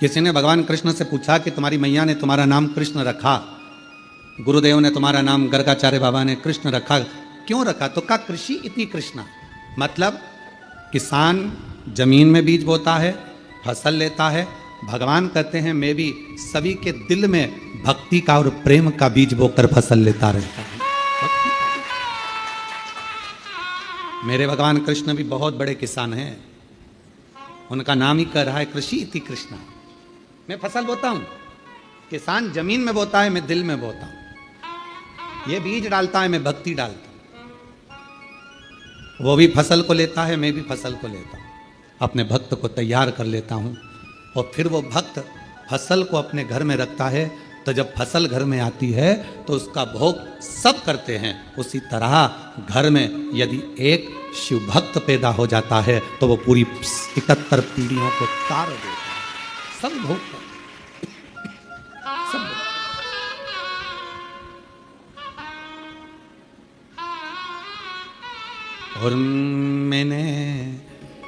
किसी ने भगवान कृष्ण से पूछा कि तुम्हारी मैया ने तुम्हारा नाम कृष्ण रखा, गुरुदेव ने तुम्हारा नाम गर्गाचार्य बाबा ने कृष्ण रखा, क्यों रखा? तो कहा कृषि इति कृष्णा, मतलब किसान जमीन में बीज बोता है, फसल लेता है। भगवान कहते हैं मैं भी सभी के दिल में भक्ति का और प्रेम का बीज बोकर फसल लेता रहता हूं। मेरे भगवान कृष्ण भी बहुत बड़े किसान हैं, उनका नाम ही कह रहा है कृषि इति कृष्णा। मैं फसल बोता हूं, किसान जमीन में बोता है, मैं दिल में बोता हूं। ये बीज डालता है, मैं भक्ति डालता हूं। वो भी फसल को लेता है, मैं भी फसल को लेता हूं, अपने भक्त को तैयार कर लेता हूं और फिर वो भक्त फसल को अपने घर में रखता है। तो जब फसल घर में आती है तो उसका भोग सब करते हैं। उसी तरह घर में यदि एक शिव भक्त पैदा हो जाता है तो वो पूरी 71 पीढ़ियों को तार देता है, सब भोग करते हैं, सब। और मैंने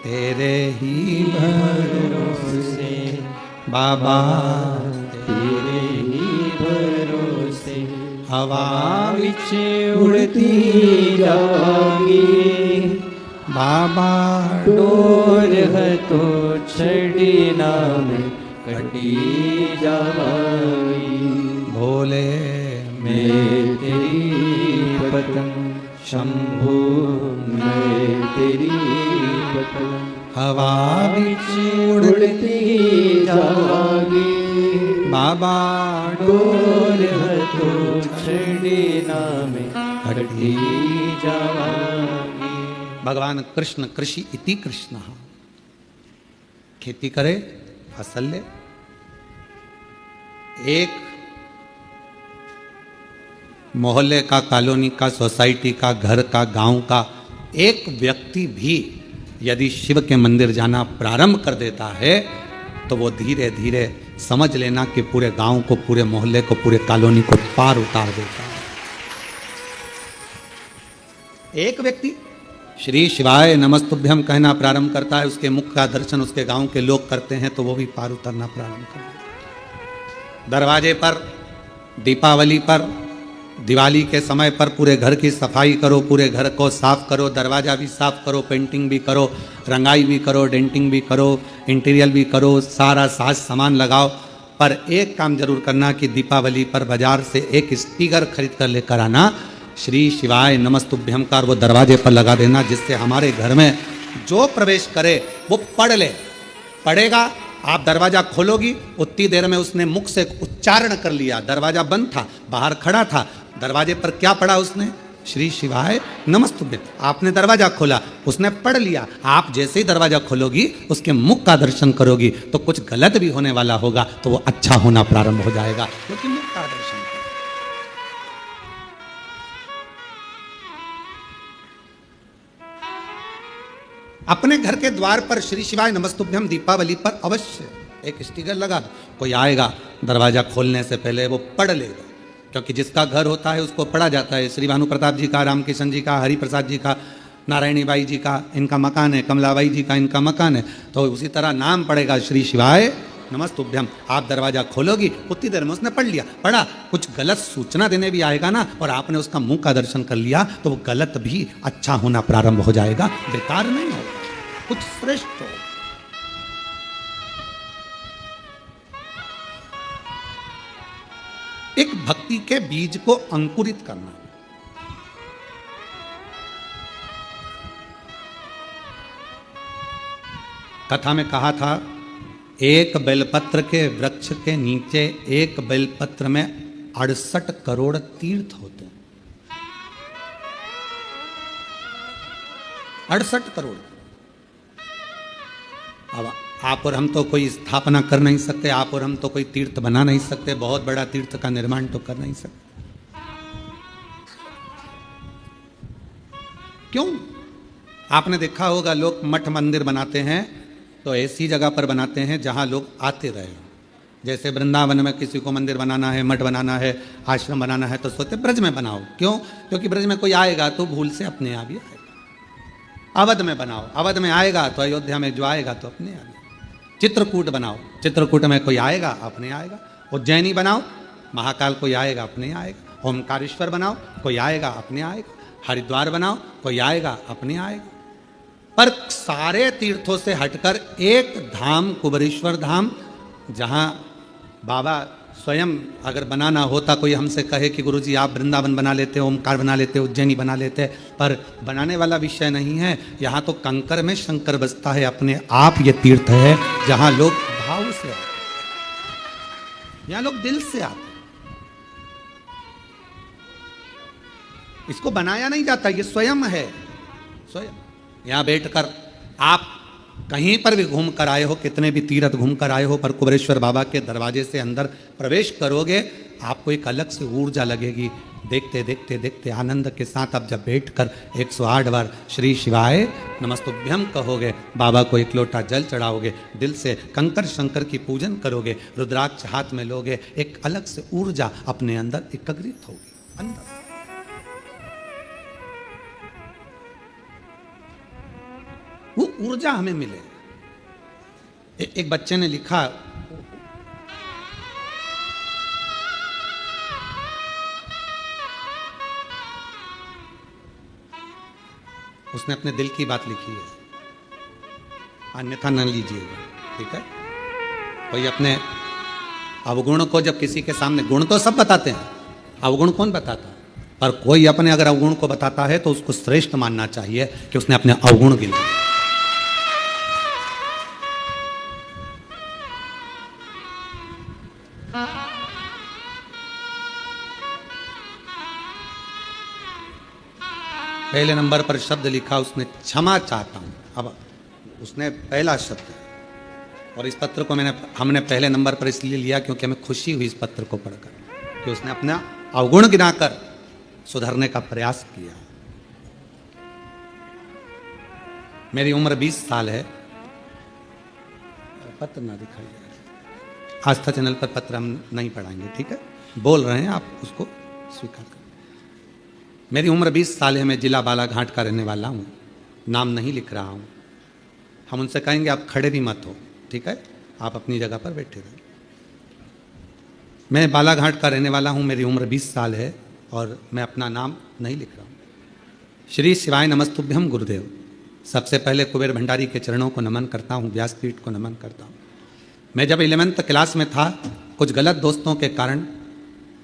तेरे ही भरोसे बाबा, तेरे ही भरोसे हवा विच उड़ती जागी, बाबा डोर है तो छड़ी नाम कटी जागी। भोले मैं तेरी पतंग शंभू, मैं तेरी पतंग हवा विच उड़ती जागी, बाबा डोर है तो छड़ी नाम कटी जागी। भगवान कृष्ण कृषि इति कृष्ण, खेती करे, फसल ले। एक मोहल्ले का, कॉलोनी का, सोसाइटी का, घर का, गांव का एक व्यक्ति भी यदि शिव के मंदिर जाना प्रारंभ कर देता है तो वो धीरे धीरे समझ लेना कि पूरे गांव को, पूरे मोहल्ले को, पूरे कॉलोनी को पार उतार देता है। एक व्यक्ति श्री शिवाय नमस्तुभ्यम कहना प्रारंभ करता है, उसके मुख का दर्शन उसके गांव के लोग करते हैं तो वो भी पार उतरना प्रारंभ कर देता है। दरवाजे पर, दीपावली पर, दिवाली के समय पर पूरे घर की सफाई करो, पूरे घर को साफ करो, दरवाजा भी साफ करो, पेंटिंग भी करो, रंगाई भी करो, डेंटिंग भी करो, इंटीरियर भी करो, सारा साज सामान लगाओ। पर एक काम जरूर करना कि दीपावली पर बाजार से एक स्टिकर खरीद कर लेकर आना, श्री शिवाय नमस्तुभ्यम का, वो दरवाजे पर लगा देना, जिससे हमारे घर में जो प्रवेश करे वो पढ़ ले। पढ़ेगा, आप दरवाजा खोलोगी, उतनी देर में उसने मुख से उच्चारण कर लिया। दरवाजा बंद था, बाहर खड़ा था, दरवाजे पर क्या पढ़ा उसने? श्री शिवाय नमस्तुभ्यम। आपने दरवाजा खोला, उसने पढ़ लिया। आप जैसे ही दरवाजा खोलोगी, उसके मुख का दर्शन करोगी तो कुछ गलत भी होने वाला होगा तो वो अच्छा होना प्रारंभ हो जाएगा, क्योंकि मुख का दर्शन। अपने घर के द्वार पर श्री शिवाय नमस्तुभ्यम दीपावली पर अवश्य एक स्टिकर लगा दो। कोई आएगा, दरवाजा खोलने से पहले वो पढ़ लेगा, क्योंकि जिसका घर होता है उसको पढ़ा जाता है। श्री भानु प्रताप जी का, राम किशन जी का, हरि प्रसाद जी का, नारायणी बाई जी का इनका मकान है, कमलाबाई जी का इनका मकान है, तो उसी तरह नाम पड़ेगा श्री शिवाय नमस्तुभ्यम। आप दरवाजा खोलोगी, उतनी देर में उसने पढ़ लिया। पढ़ा, कुछ गलत सूचना देने भी आएगा ना और आपने उसका मुंह का दर्शन कर लिया तो वो गलत भी अच्छा होना प्रारंभ हो जाएगा, बेकार नहीं होगा, कुछ श्रेष्ठ हो। एक भक्ति के बीज को अंकुरित करना। कथा में कहा था, एक बेलपत्र के वृक्ष के नीचे एक बेलपत्र में 68 करोड़ तीर्थ होते हैं। 68 करोड़। अब आप और हम तो कोई स्थापना कर नहीं सकते, आप और हम तो कोई तीर्थ बना नहीं सकते, बहुत बड़ा तीर्थ का निर्माण तो कर नहीं सकते। क्यों? आपने देखा होगा लोग मठ मंदिर बनाते हैं तो ऐसी जगह पर बनाते हैं जहां लोग आते रहे। जैसे वृंदावन में किसी को मंदिर बनाना है, मठ बनाना है, आश्रम बनाना है तो सोचते ब्रज में बनाओ। क्यों? क्योंकि ब्रज में कोई आएगा तो भूल से अपने आप ही आएगा। अवध में बनाओ, अवध में आएगा तो अयोध्या में जो आएगा तो अपने आप। चित्रकूट बनाओ, चित्रकूट में कोई आएगा अपने आएगा। उज्जैनी बनाओ, महाकाल कोई आएगा अपने आएगा। ओमकारेश्वर बनाओ, कोई आएगा अपने आएगा। हरिद्वार बनाओ, कोई आएगा अपने आएगा। पर सारे तीर्थों से हटकर एक धाम कुबेरेश्वर धाम, जहाँ बाबा स्वयं अगर बनाना होता, कोई हमसे कहे कि गुरुजी आप वृंदावन बना लेते, ओमकार बना लेते, उज्जैनी बना लेते, पर बनाने वाला विषय नहीं है। यहाँ तो कंकर में शंकर बसता है, अपने आप ये तीर्थ है जहाँ लोग भाव से आते, यहाँ लोग दिल से आते। इसको बनाया नहीं जाता, ये स्वयं है, स्वयं। यहाँ बैठकर आप कहीं पर भी घूम कर आए हो, कितने भी तीर्थ घूम कर आए हो, पर कुबेरेश्वर बाबा के दरवाजे से अंदर प्रवेश करोगे, आपको एक अलग से ऊर्जा लगेगी। देखते देखते देखते आनंद के साथ आप जब बैठकर 108 बार श्री शिवाय नमस्तुभ्यम कहोगे, बाबा को एक लोटा जल चढ़ाओगे, दिल से कंकर शंकर की पूजन करोगे, रुद्राक्ष हाथ में लोगे, एक अलग से ऊर्जा अपने अंदर एकत्रित होगी अंदर। वो ऊर्जा हमें मिले। एक बच्चे ने लिखा, उसने अपने दिल की बात लिखी है, अन्यथा न लीजिएगा, ठीक है। कोई अपने अवगुण को जब किसी के सामने, गुण तो सब बताते हैं, अवगुण कौन बताता है, पर कोई अपने अगर अवगुण को बताता है तो उसको श्रेष्ठ मानना चाहिए कि उसने अपने अवगुण गिनाए। पहले नंबर पर शब्द लिखा उसने, क्षमा चाहता हूं। अब उसने पहला शब्द, और इस पत्र को हमने पहले नंबर पर इसलिए लिया क्योंकि हमें खुशी हुई इस पत्र को पढ़कर कि उसने अपना अवगुण गिनाकर सुधरने का प्रयास किया। मेरी उम्र 20 साल है। पत्र ना दिखाइए, आस्था चैनल पर पत्र हम नहीं पढ़ाएंगे, ठीक है। बोल रहे हैं, आप उसको स्वीकार करें। मेरी उम्र 20 साल है, मैं जिला बालाघाट का रहने वाला हूँ, नाम नहीं लिख रहा हूँ। हम उनसे कहेंगे आप खड़े भी मत हो, ठीक है, आप अपनी जगह पर बैठे रहें। मैं बालाघाट का रहने वाला हूँ, मेरी उम्र 20 साल है और मैं अपना नाम नहीं लिख रहा हूँ। श्री शिवाय नमस्तुभ्यम गुरुदेव। सबसे पहले कुबेर भंडारी के चरणों को नमन करता हूँ, व्यासपीठ को नमन करता हूँ। मैं जब 11th क्लास में था, कुछ गलत दोस्तों के कारण,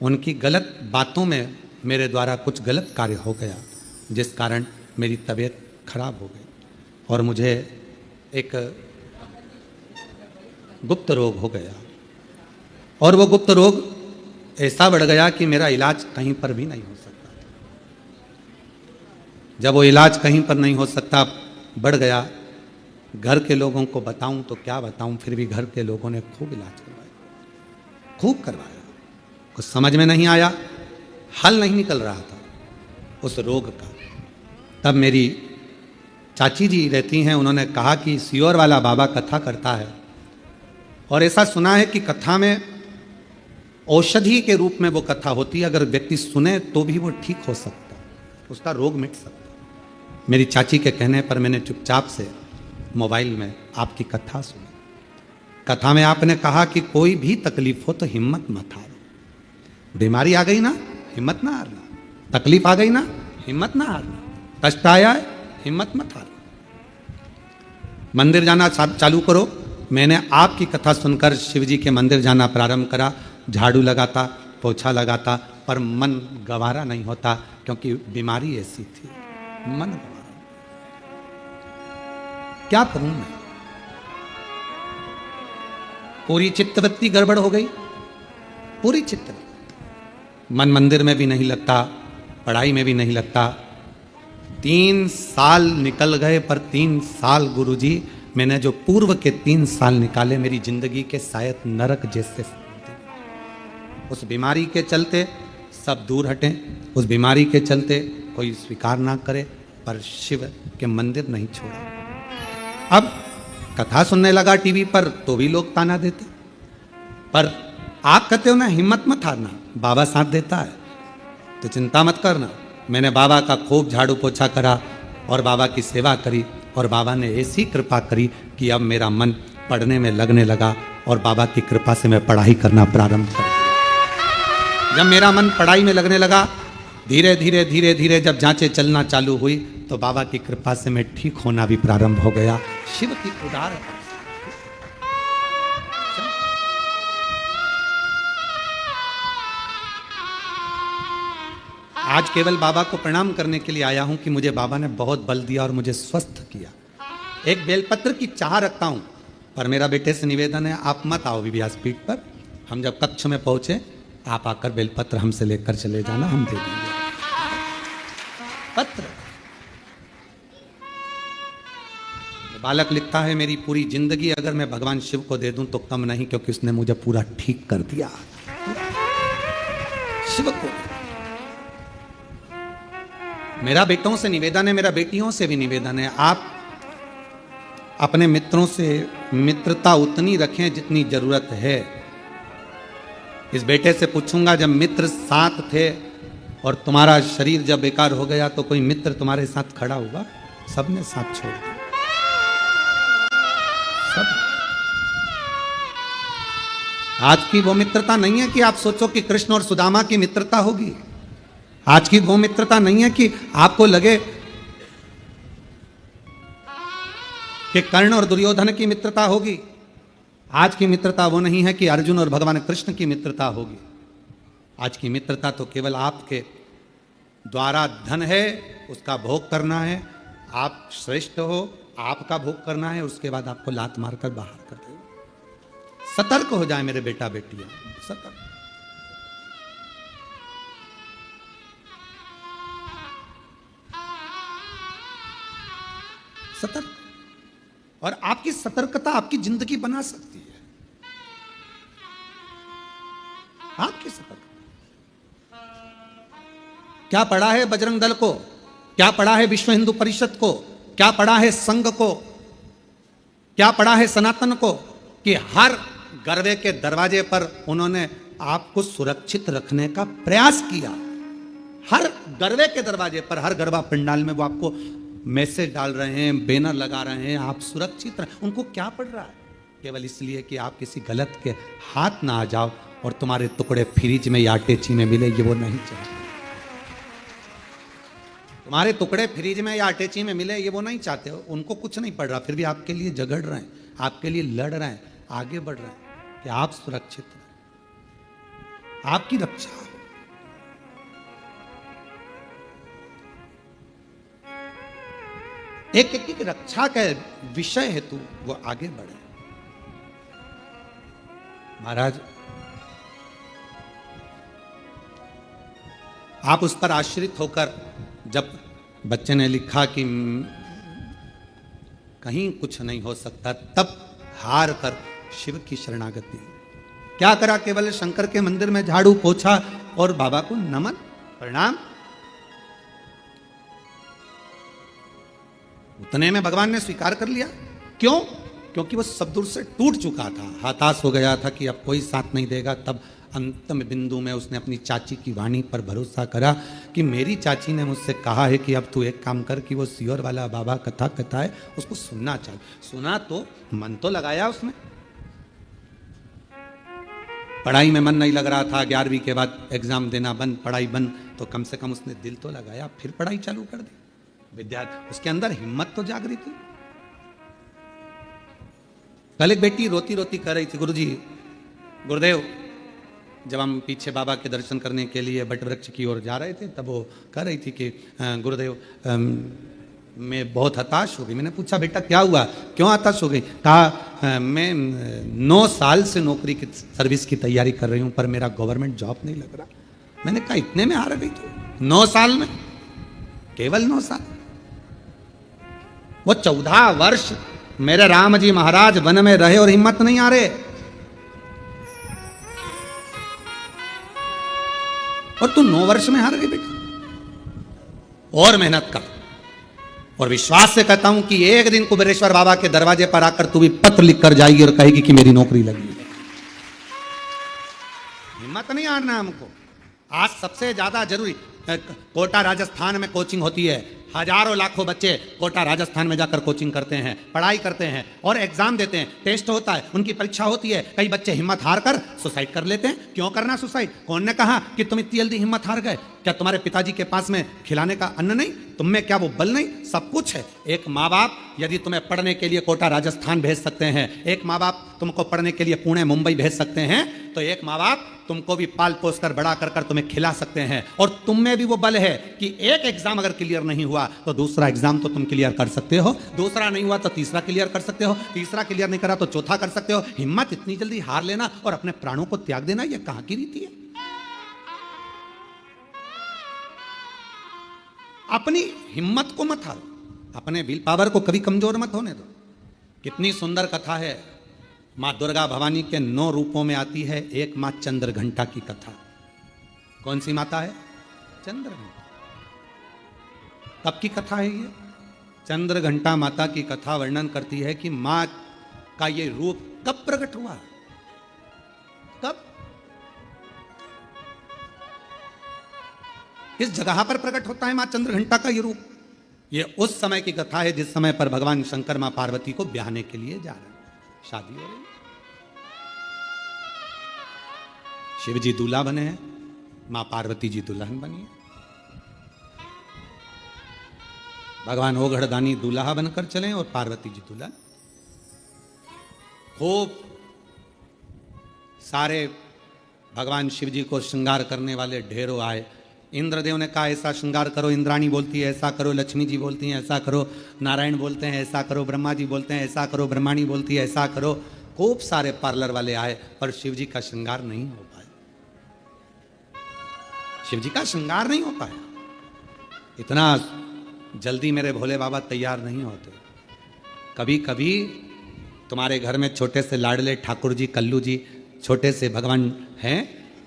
उनकी गलत बातों में मेरे द्वारा कुछ गलत कार्य हो गया, जिस कारण मेरी तबीयत खराब हो गई और मुझे एक गुप्त रोग हो गया। और वो गुप्त रोग ऐसा बढ़ गया कि मेरा इलाज कहीं पर भी नहीं हो सकता। जब वो इलाज कहीं पर नहीं हो सकता, बढ़ गया, घर के लोगों को बताऊं तो क्या बताऊं, फिर भी घर के लोगों ने खूब इलाज करवाया, खूब करवाया। कुछ समझ में नहीं आया, हल नहीं निकल रहा था उस रोग का। तब मेरी चाची जी रहती हैं, उन्होंने कहा कि सियोर वाला बाबा कथा करता है और ऐसा सुना है कि कथा में औषधि के रूप में वो कथा होती है, अगर व्यक्ति सुने तो भी वो ठीक हो सकता, उसका रोग मिट सकता। मेरी चाची के कहने पर मैंने चुपचाप से मोबाइल में आपकी कथा सुनी। कथा में आपने कहा कि कोई भी तकलीफ हो तो हिम्मत मत हारो। बीमारी आ गई ना, हिम्मत ना हारना। तकलीफ आ गई ना, हिम्मत ना हारना। कष्ट आया है, हिम्मत मत हारना। मंदिर जाना चालू करो। मैंने आपकी कथा सुनकर शिव जी के मंदिर जाना प्रारंभ करा। झाड़ू लगाता, पोछा लगाता, पर मन गवारा नहीं होता, क्योंकि बीमारी ऐसी थी, मन गवारा। क्या करूं मैं? पूरी चित्तवृत्ति गड़बड़ हो गई, पूरी चित्तवृत्ति। मन मंदिर में भी नहीं लगता, पढ़ाई में भी नहीं लगता। 3 साल निकल गए, पर 3 साल गुरुजी, मैंने जो पूर्व के 3 साल निकाले, मेरी जिंदगी के शायद नरक जैसे। उस बीमारी के चलते सब दूर हटें, उस बीमारी के चलते कोई स्वीकार ना करे, पर शिव के मंदिर नहीं छोड़ा। अब कथा सुनने लगा टीवी पर, तो भी लोग ताना देते, पर आप कहते हो ना हिम्मत मत हारना, बाबा साथ देता है, तो चिंता मत करना। मैंने बाबा का खूब झाड़ू पोछा करा और बाबा की सेवा करी, और बाबा ने ऐसी कृपा करी कि अब मेरा मन पढ़ने में लगने लगा और बाबा की कृपा से मैं पढ़ाई करना प्रारंभ कर दिया। जब मेरा मन पढ़ाई में लगने लगा, धीरे धीरे धीरे धीरे जब जांचें चलना चालू हुई तो बाबा की कृपा से मैं ठीक होना भी प्रारंभ हो गया। शिव की उदार है। आज केवल बाबा को प्रणाम करने के लिए आया हूं कि मुझे बाबा ने बहुत बल दिया और मुझे स्वस्थ किया। एक बेलपत्र की चाह रखता हूं, पर मेरा बेटे से निवेदन है आप मत आओ व्यासपीठ पर। हम जब कक्ष में पहुंचे आप आकर बेलपत्र हमसे लेकर चले जाना, हम दे देंगे पत्र। बालक लिखता है मेरी पूरी जिंदगी अगर मैं भगवान शिव को दे दूं तो कम नहीं, क्योंकि उसने मुझे पूरा ठीक कर दिया। शिव को मेरा बेटों से निवेदन है, मेरा बेटियों से भी निवेदन है, आप अपने मित्रों से मित्रता उतनी रखें जितनी जरूरत है। इस बेटे से पूछूंगा जब मित्र साथ थे और तुम्हारा शरीर जब बेकार हो गया तो कोई मित्र तुम्हारे साथ खड़ा हुआ? सबने साथ छोड़ दिया, सब। आज की वो मित्रता नहीं है कि आप सोचो कि कृष्ण और सुदामा की मित्रता होगी। आज की वो मित्रता नहीं है कि आपको लगे कि कर्ण और दुर्योधन की मित्रता होगी। आज की मित्रता वो नहीं है कि अर्जुन और भगवान कृष्ण की मित्रता होगी। आज की मित्रता तो केवल आपके द्वारा धन है, उसका भोग करना है, आप श्रेष्ठ हो, आपका भोग करना है, उसके बाद आपको लात मारकर बाहर कर दे। सतर्क हो जाए मेरे बेटा बेटियां, सतर्क। सतर्क। और आपकी सतर्कता आपकी जिंदगी बना सकती है। आपकी सतर्कता। क्या पढ़ा है बजरंग दल को, क्या पढ़ा है विश्व हिंदू परिषद को, क्या पढ़ा है संघ को, क्या पढ़ा है सनातन को, कि हर गरबे के दरवाजे पर उन्होंने आपको सुरक्षित रखने का प्रयास किया। हर गरबे के दरवाजे पर, हर गरबा पंडाल में वो आपको मैसेज डाल रहे हैं, बैनर लगा रहे हैं, आप सुरक्षित रहे। उनको क्या पड़ रहा है? केवल इसलिए कि आप किसी गलत के हाथ ना आ जाओ और तुम्हारे टुकड़े फ्रिज में या अटैची में मिले, ये वो नहीं चाहते। तुम्हारे टुकड़े फ्रिज में या अटैची में मिले, ये वो नहीं चाहते हो। उनको कुछ नहीं पड़ रहा, फिर भी आपके लिए झगड़ रहे हैं, आपके लिए लड़ रहे हैं, आगे बढ़ रहे हैं कि आप सुरक्षित रहें, आपकी रक्षा हो। एक एक की रक्षा का विषय हेतु वो आगे बढ़े। महाराज, आप उस पर आश्रित होकर, जब बच्चे ने लिखा कि कहीं कुछ नहीं हो सकता, तब हार कर शिव की शरणागति। क्या करा? केवल शंकर के मंदिर में झाड़ू पोछा और बाबा को नमन प्रणाम। उतने में भगवान ने स्वीकार कर लिया। क्यों? क्योंकि वो सब दूर से टूट चुका था, हताश हो गया था कि अब कोई साथ नहीं देगा। तब अंतिम बिंदु में उसने अपनी चाची की वाणी पर भरोसा करा कि मेरी चाची ने मुझसे कहा है कि अब तू एक काम कर कि वो सियोर वाला बाबा कथा कहता है उसको सुनना चाहिए। सुना तो मन तो लगाया उसने। पढ़ाई में मन नहीं लग रहा था, 11वीं के बाद एग्जाम देना बंद, पढ़ाई बंद, तो कम से कम उसने दिल तो लगाया, फिर पढ़ाई चालू कर दी। विद्यार्थी, उसके अंदर हिम्मत तो जाग रही थी। कल एक बेटी रोती रोती कह रही थी, गुरुजी, गुरुदेव, जब हम पीछे बाबा के दर्शन करने के लिए बट वृक्ष की ओर जा रहे थे, तब वो कह रही थी कि गुरुदेव मैं बहुत हताश हो गई। मैंने पूछा बेटा क्या हुआ, क्यों हताश हो गई? कहा मैं 9 साल से नौकरी की सर्विस की तैयारी कर रही हूं, पर मेरा गवर्नमेंट जॉब नहीं लग रहा। मैंने कहा इतने में हार गई तू? 9 साल में, केवल 9 साल। वो 14 वर्ष मेरे राम जी महाराज वन में रहे और हिम्मत नहीं आ रहे, और तू 9 वर्ष में हार गई बेटा। और मेहनत कर, और विश्वास से कहता हूं कि एक दिन कुबेरेश्वर बाबा के दरवाजे पर आकर तू भी पत्र लिख कर जाएगी और कहेगी कि मेरी नौकरी लगी है। हिम्मत नहीं हारना हमको। आज सबसे ज्यादा जरूरी, कोटा राजस्थान में कोचिंग होती है, हजारों लाखों बच्चे कोटा राजस्थान में जाकर कोचिंग करते हैं, पढ़ाई करते हैं और एग्जाम देते हैं, टेस्ट होता है, उनकी परीक्षा होती है। कई बच्चे हिम्मत हार कर सुसाइड कर लेते हैं। क्यों करना सुसाइड? कौन ने कहा कि तुम इतनी जल्दी हिम्मत हार गए? क्या तुम्हारे पिताजी के पास में खिलाने का अन्न नहीं? तुम में क्या वो बल नहीं? सब कुछ है। एक माँ बाप यदि तुम्हें पढ़ने के लिए कोटा राजस्थान भेज सकते हैं, एक माँ बाप तुमको पढ़ने के लिए पुणे मुंबई भेज सकते हैं, तो एक माँ बाप तुमको भी पाल पोस कर बड़ा कर तुम्हें खिला सकते हैं। और तुम में भी वो बल है कि एक एग्जाम अगर क्लियर नहीं हुआ तो दूसरा एग्जाम तो तुम क्लियर कर सकते हो, दूसरा नहीं हुआ तो तीसरा क्लियर कर सकते हो, तीसरा क्लियर नहीं करा तो चौथा कर सकते हो। हिम्मत इतनी जल्दी हार लेना और अपने प्राणों को त्याग देना, यह कहां की रीति है? अपनी हिम्मत को मत हारो, अपने विल पावर को कभी कमजोर मत होने दो। कितनी सुंदर कथा है। माँ दुर्गा भवानी के 9 रूपों में आती है एक माँ चंद्रघंटा की कथा। कौन सी माता है? चंद्रघंटा। कब की कथा है ये? चंद्रघंटा माता की कथा वर्णन करती है कि माँ का ये रूप कब प्रकट हुआ, कब, किस जगह पर प्रकट होता है माँ चंद्रघंटा का ये रूप। ये उस समय की कथा है जिस समय पर भगवान शंकर माँ पार्वती को ब्याहने के लिए जा रहे हैं, शादी हो रही। शिव जी दूल्हा बने हैं, मां पार्वती जी दुल्हन बनी है। भगवान ओघड़दानी दूल्हा बनकर चले और पार्वती जी दुल्हन। खूब सारे भगवान शिव जी को श्रृंगार करने वाले ढेरों आए। इंद्रदेव ने कहा ऐसा श्रृंगार करो, इंद्राणी बोलती है ऐसा करो, लक्ष्मी जी बोलती हैं ऐसा करो, नारायण बोलते हैं ऐसा करो, ब्रह्मा जी बोलते हैं ऐसा करो, ब्रह्माणी बोलती है ऐसा करो। खूब सारे पार्लर वाले आए पर शिव जी का श्रृंगार नहीं हो पाया, शिव जी का श्रृंगार नहीं हो पाया। इतना जल्दी मेरे भोले बाबा तैयार नहीं होते। कभी कभी तुम्हारे घर में छोटे से लाडले ठाकुर जी, कल्लू जी, छोटे से भगवान हैं,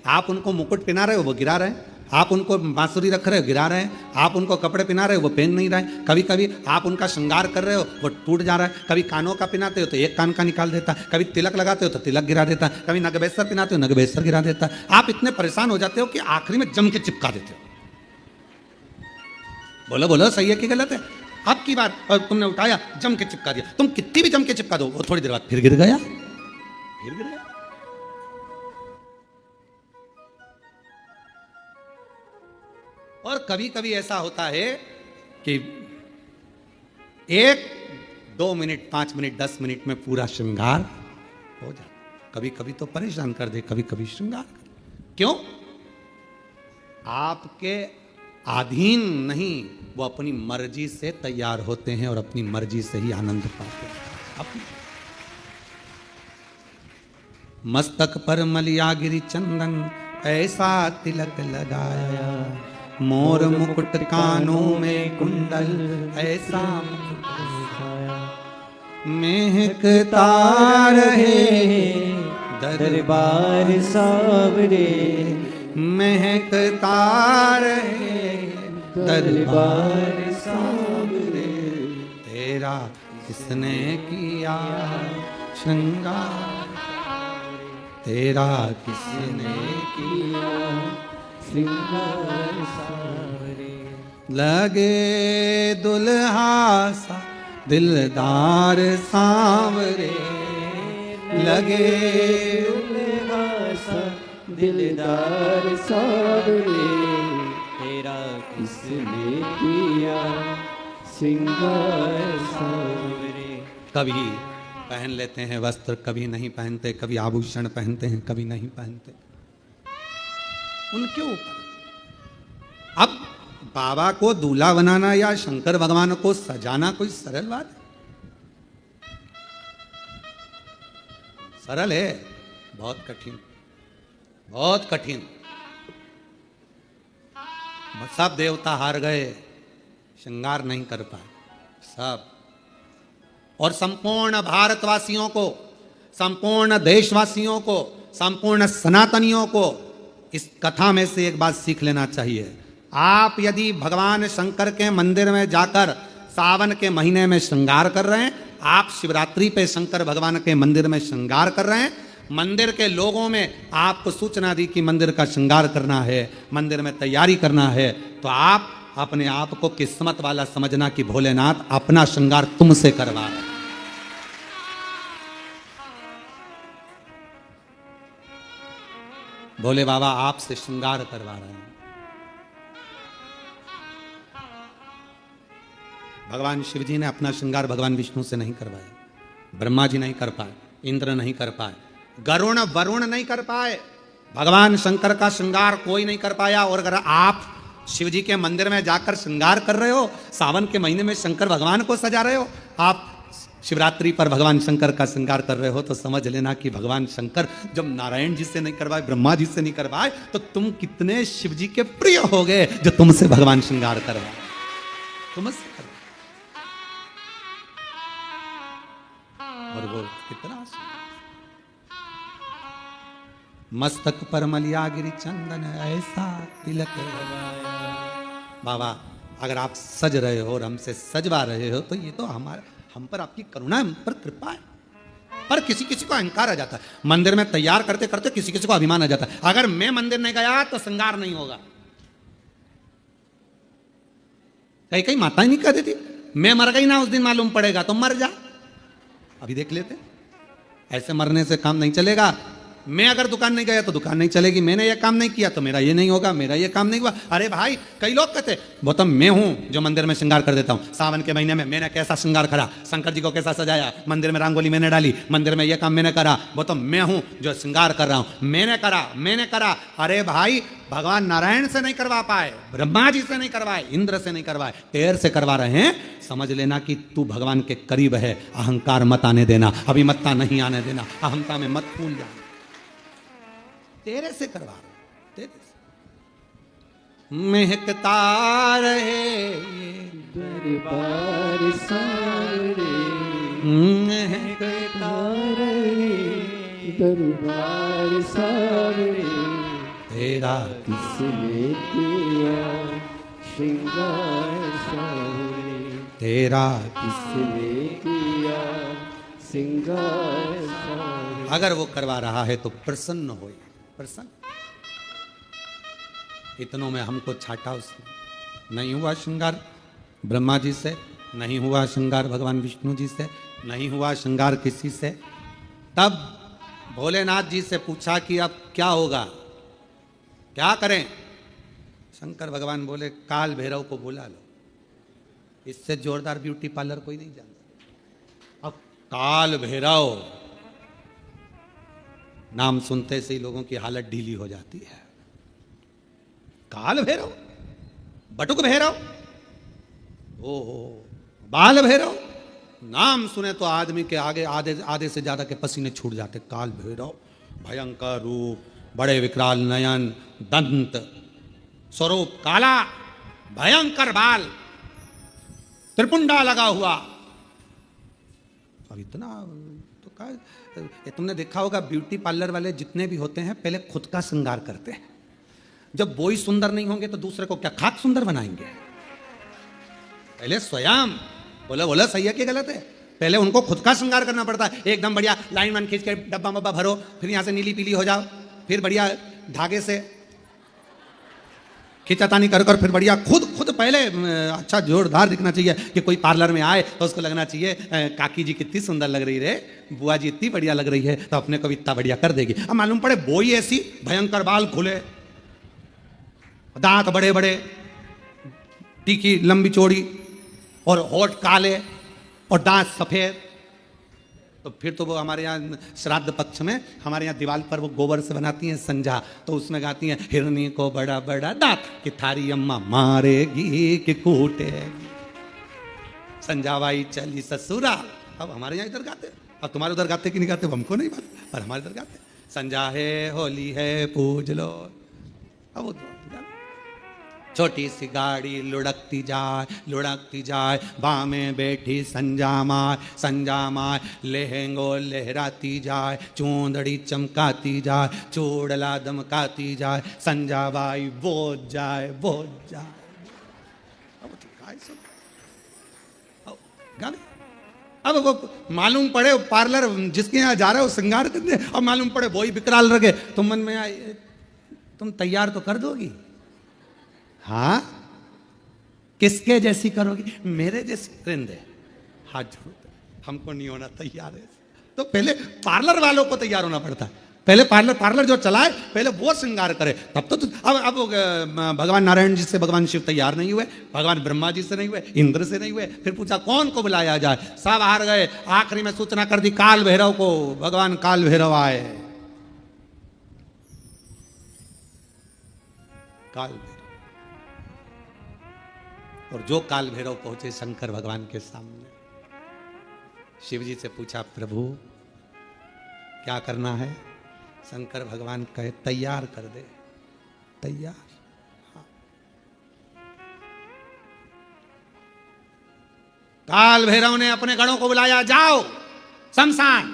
आप उनको मुकुट पहना रहे हो वो गिरा रहे हैं, आप उनको बांसुरी रख रहे हो गिरा रहे हैं, आप उनको कपड़े पहना रहे हो वो पहन नहीं रहे। कभी कभी आप उनका श्रृंगार कर रहे हो वो टूट जा रहा है। कभी कानों का पहनाते हो तो एक कान का निकाल देता है, कभी तिलक लगाते हो तो तिलक गिरा देता है, कभी नगबेसर पहनाते हो नगबेसर गिरा देता है। आप इतने परेशान हो जाते हो कि आखिरी में जम के चिपका देते हो। बोलो बोलो सही है कि गलत है? अब की बार और तुमने उठाया जम के चिपका दिया, तुम कितनी भी जम के चिपका दो वो थोड़ी देर बाद फिर गिर गया, फिर गिर गया। और कभी कभी ऐसा होता है कि 1, 2 मिनट, 5 मिनट, 10 मिनट में पूरा श्रृंगार हो जाता। कभी कभी तो परेशान कर दे, कभी कभी श्रृंगार कर दे। क्यों? आपके अधीन नहीं, वो अपनी मर्जी से तैयार होते हैं और अपनी मर्जी से ही आनंद पाते हैं। अपनी मस्तक पर मलिया गिरी चंदन, ऐसा तिलक लगाया, मोर मुकुट कानों में कुंडल, ऐसा महकता रहे दरबार सावरे, महकता रहे दरबार सावरे, तेरा किसने किया श्रृंगार, तेरा किसने किया श्रृंगार सावरे। लगे दुल्हा सा दिलदार सांवरे, लगे दुल्हा सा दिलदार सावरे, तेरा किसने किया श्रृंगार सावरे। कभी पहन लेते हैं वस्त्र, कभी नहीं पहनते, कभी आभूषण पहनते हैं, कभी नहीं पहनते, उनके ऊपर। अब बाबा को दूल्हा बनाना या शंकर भगवान को सजाना कोई सरल बात है? सरल है? बहुत कठिन, बहुत कठिन। सब देवता हार गए, श्रृंगार नहीं कर पाए सब। और संपूर्ण भारतवासियों को, संपूर्ण देशवासियों को, संपूर्ण सनातनियों को इस कथा में से एक बात सीख लेना चाहिए। आप यदि भगवान शंकर के मंदिर में जाकर सावन के महीने में श्रृंगार कर रहे हैं, आप शिवरात्रि पे शंकर भगवान के मंदिर में श्रृंगार कर रहे हैं, मंदिर के लोगों में आपको सूचना दी कि मंदिर का श्रृंगार करना है, मंदिर में तैयारी करना है, तो आप अपने आप को किस्मत वाला समझना कि भोलेनाथ अपना श्रृंगार तुमसे करवा रहे हैं। भोले बाबा आपसे श्रृंगार करवा रहे हैं। भगवान शिव जी ने अपना श्रृंगार भगवान विष्णु से नहीं करवाया, ब्रह्मा जी नहीं कर पाए, इंद्र नहीं कर पाए, गरुण वरुण नहीं कर पाए, भगवान शंकर का श्रृंगार कोई नहीं कर पाया। और अगर आप शिव जी के मंदिर में जाकर श्रृंगार कर रहे हो, सावन के महीने में शंकर भगवान को सजा रहे हो, आप शिवरात्रि पर भगवान शंकर का श्रृंगार कर रहे हो, तो समझ लेना कि भगवान शंकर जब नारायण जी से नहीं करवाए, ब्रह्मा जी से नहीं करवाए, तो तुम कितने शिव जी के प्रिय हो गए जो तुमसे भगवान श्रृंगार करवाए, तुमसे करवाए। और वो कितना मस्तक पर मलिया गिरी चंदन ऐसा तिलक लगाया। बाबा अगर आप सज रहे हो और हमसे सजवा रहे हो, तो ये तो हम पर आपकी करुणा है, हम पर कृपा है। पर किसी किसी को अहंकार आ जाता है, मंदिर में तैयार करते करते किसी किसी को अभिमान आ जाता है, अगर मैं मंदिर नहीं गया तो श्रृंगार नहीं होगा। कई कई माताएं नहीं कहती थी मैं मर गई ना उस दिन मालूम पड़ेगा, तो मर जा। अभी देख लेते, ऐसे मरने से काम नहीं चलेगा। मैं अगर दुकान नहीं गया तो दुकान नहीं चलेगी, मैंने ये काम नहीं किया तो मेरा ये नहीं होगा, मेरा ये काम नहीं हुआ। अरे भाई कई लोग कहते वो तो मैं हूं जो मंदिर में श्रृंगार कर देता हूं। सावन के महीने में मैंने कैसा श्रृंगार करा, शंकर जी को कैसा सजाया, मंदिर में रंगोली मैंने डाली, मंदिर में ये काम मैंने करा, वो तो मैं हूं जो श्रृंगार कर रहा हूं, मैंने करा। अरे भाई भगवान नारायण से नहीं करवा पाए, ब्रह्मा जी से नहीं करवाए, इंद्र से नहीं करवाए, तेर से करवा रहे हैं। समझ लेना कि तू भगवान के करीब है। अहंकार मत आने देना, अभिमत्ता नहीं आने देना, अहंता में मत फूल जाना। तेरे से करवा रहे, तेरे से महकता रहे दरबार सारे, महकता रहे दरबार सारे, तेरा किसने किया श्रृंगार सारे, तेरा किसने किया श्रृंगार सारे। अगर वो करवा रहा है तो प्रसन्न हो, प्रसन्न। इतनों में हमको छाटा उसने। नहीं हुआ श्रृंगार ब्रह्मा जी से, नहीं हुआ श्रृंगार भगवान विष्णु जी से, नहीं हुआ श्रृंगार किसी से। तब भोलेनाथ जी से पूछा कि अब क्या होगा, क्या करें। शंकर भगवान बोले काल भैरव को बुला लो, इससे जोरदार ब्यूटी पार्लर कोई नहीं जानता। अब काल भैरव नाम सुनते से ही लोगों की हालत ढीली हो जाती है। काल भैरव, बटुक भैरव, ओहो बाल भैरव, नाम सुने तो आदमी के आगे आधे से ज्यादा के पसीने छूट जाते। काल भैरव भयंकर रूप, बड़े विकराल नयन, दंत, स्वरूप काला, भयंकर बाल, त्रिपुंडा लगा हुआ। अब इतना तो क्या, तुमने देखा होगा ब्यूटी पार्लर वाले जितने भी होते हैं पहले खुद का श्रृंगार करते हैं। जब वो ही सुंदर नहीं होंगे तो दूसरे को क्या खाक सुंदर बनाएंगे। पहले स्वयं बोला सही है कि गलत है, पहले उनको खुद का श्रृंगार करना पड़ता है। एकदम बढ़िया लाइन वन खींच के डब्बा मब्बा भरो, फिर यहां से नीली पीली हो जाओ, फिर बढ़िया धागे से खिंचातानी कर कर, फिर बढ़िया खुद पहले अच्छा जोरदार दिखना चाहिए कि कोई पार्लर में आए तो उसको लगना चाहिए काकी जी कितनी सुंदर लग रही रे, बुआ जी इतनी बढ़िया लग रही है, तो अपने को भी इतना बढ़िया कर देगी। अब मालूम पड़े बोई ऐसी, भयंकर बाल खुले, दांत बड़े बड़े, टीकी लंबी चौड़ी, और होठ काले और दांत सफेद, तो फिर तो वो हमारे यहाँ श्राद्ध पक्ष में हमारे यहाँ दीवार पर वो गोबर से बनाती हैं संजा, तो उसमें गाती हैं हिरनी को बड़ा बड़ा दांत कि थारी अम्मा मारेगी कि कूटेगी, संजावाई चली ससुरा। अब हमारे यहाँ इधर गाते, अब तुम्हारे उधर गाते कि नहीं गाते हमको नहीं पता, पर हमारे इधर गाते संजा है होली है पूज लो। अब वो छोटी सी गाड़ी लुढ़कती जाए, बाँ में बैठी संजा माय लहंगो लहराती जाए, चूंदड़ी चमकाती जाए, चूड़ला दमकाती जाए, संजा बाई बोझ जाए। अब वो मालूम पड़े पार्लर जिसके यहाँ जा रहे हो श्रृंगार करने, अब मालूम पड़े वही विकराल रखे, तुम मन में आए तुम तैयार तो कर दोगी। हाँ किसके जैसी करोगी? मेरे जैसी। रिंदे हाथ जोड़, हमको नहीं होना तैयार है। तो पहले पार्लर वालों को तैयार होना पड़ता है। पहले पार्लर जो चलाए पहले वो श्रृंगार करे, तब तो अब भगवान नारायण जी से भगवान शिव तैयार नहीं हुए, भगवान ब्रह्मा जी से नहीं हुए, इंद्र से नहीं हुए। फिर पूछा कौन को बुलाया जाए, सब हार गए। आखिरी में सूचना कर दी काल भैरव को, भगवान काल भैरव आए। काल भैरव, और जो काल भैरव पहुंचे शंकर भगवान के सामने, शिव जी से पूछा प्रभु क्या करना है? शंकर भगवान कहे तैयार कर दे। तैयार? हाँ। काल भैरव ने अपने गणों को बुलाया, जाओ शमशान।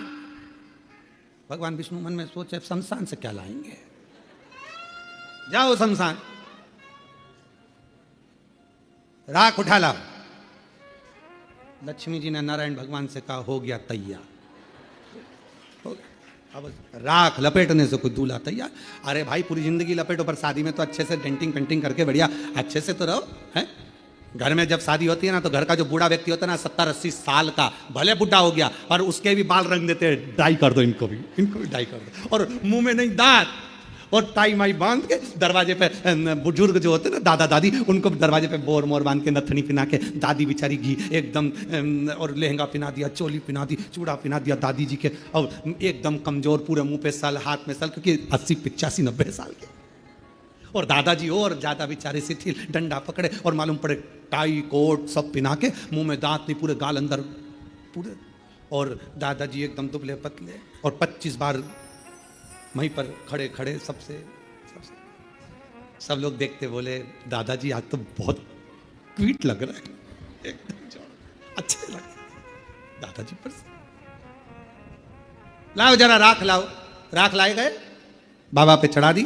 भगवान विष्णु मन में सोचे शमशान से क्या लाएंगे, जाओ शमशान, राख उठा लाओ। लक्ष्मी जी ने नारायण भगवान से कहा हो गया तैयार। अब राख लपेटने से कोई दूल्हा तैयार। अरे भाई पूरी जिंदगी लपेटो, पर शादी में तो अच्छे से डेंटिंग पेंटिंग करके बढ़िया अच्छे से तो रहो हैं। घर में जब शादी होती है ना, तो घर का जो बूढ़ा व्यक्ति होता है ना, 70-80 साल का, भले बुढ़ा हो गया और उसके भी बाल रंग देते हैं, डाई कर दो इनको भी डाई कर दो, और मुंह में नहीं दांत, और टाई माई बांध के दरवाजे पे बुजुर्ग जो होते हैं ना, दादा दादी, उनको दरवाजे पे बोर मोर बांध के नथनी पिना के, दादी बेचारी घी एकदम, और लहंगा पिना दिया, चोली पिना दी, चूड़ा पिना दिया दादी जी के, और एकदम कमजोर, पूरे मुंह पे सल, हाथ में सल, क्योंकि 80-85-90 साल के, और दादाजी और ज्यादा बेचारे शिथिल, डंडा पकड़े और मालूम पड़े टाई कोट सब पिना के, मुंह में दांत नहीं, पूरे गाल अंदर पूरे, और दादाजी एकदम दुबले पतले, और 25 बार वहीं पर खड़े खड़े सबसे सब लोग देखते, बोले दादाजी आज तो बहुत क्यूट लग रहा है, एकदम अच्छे लगे दादाजी पर। लाओ जरा राख लाओ। राख लाए गए, बाबा पे चढ़ा दी,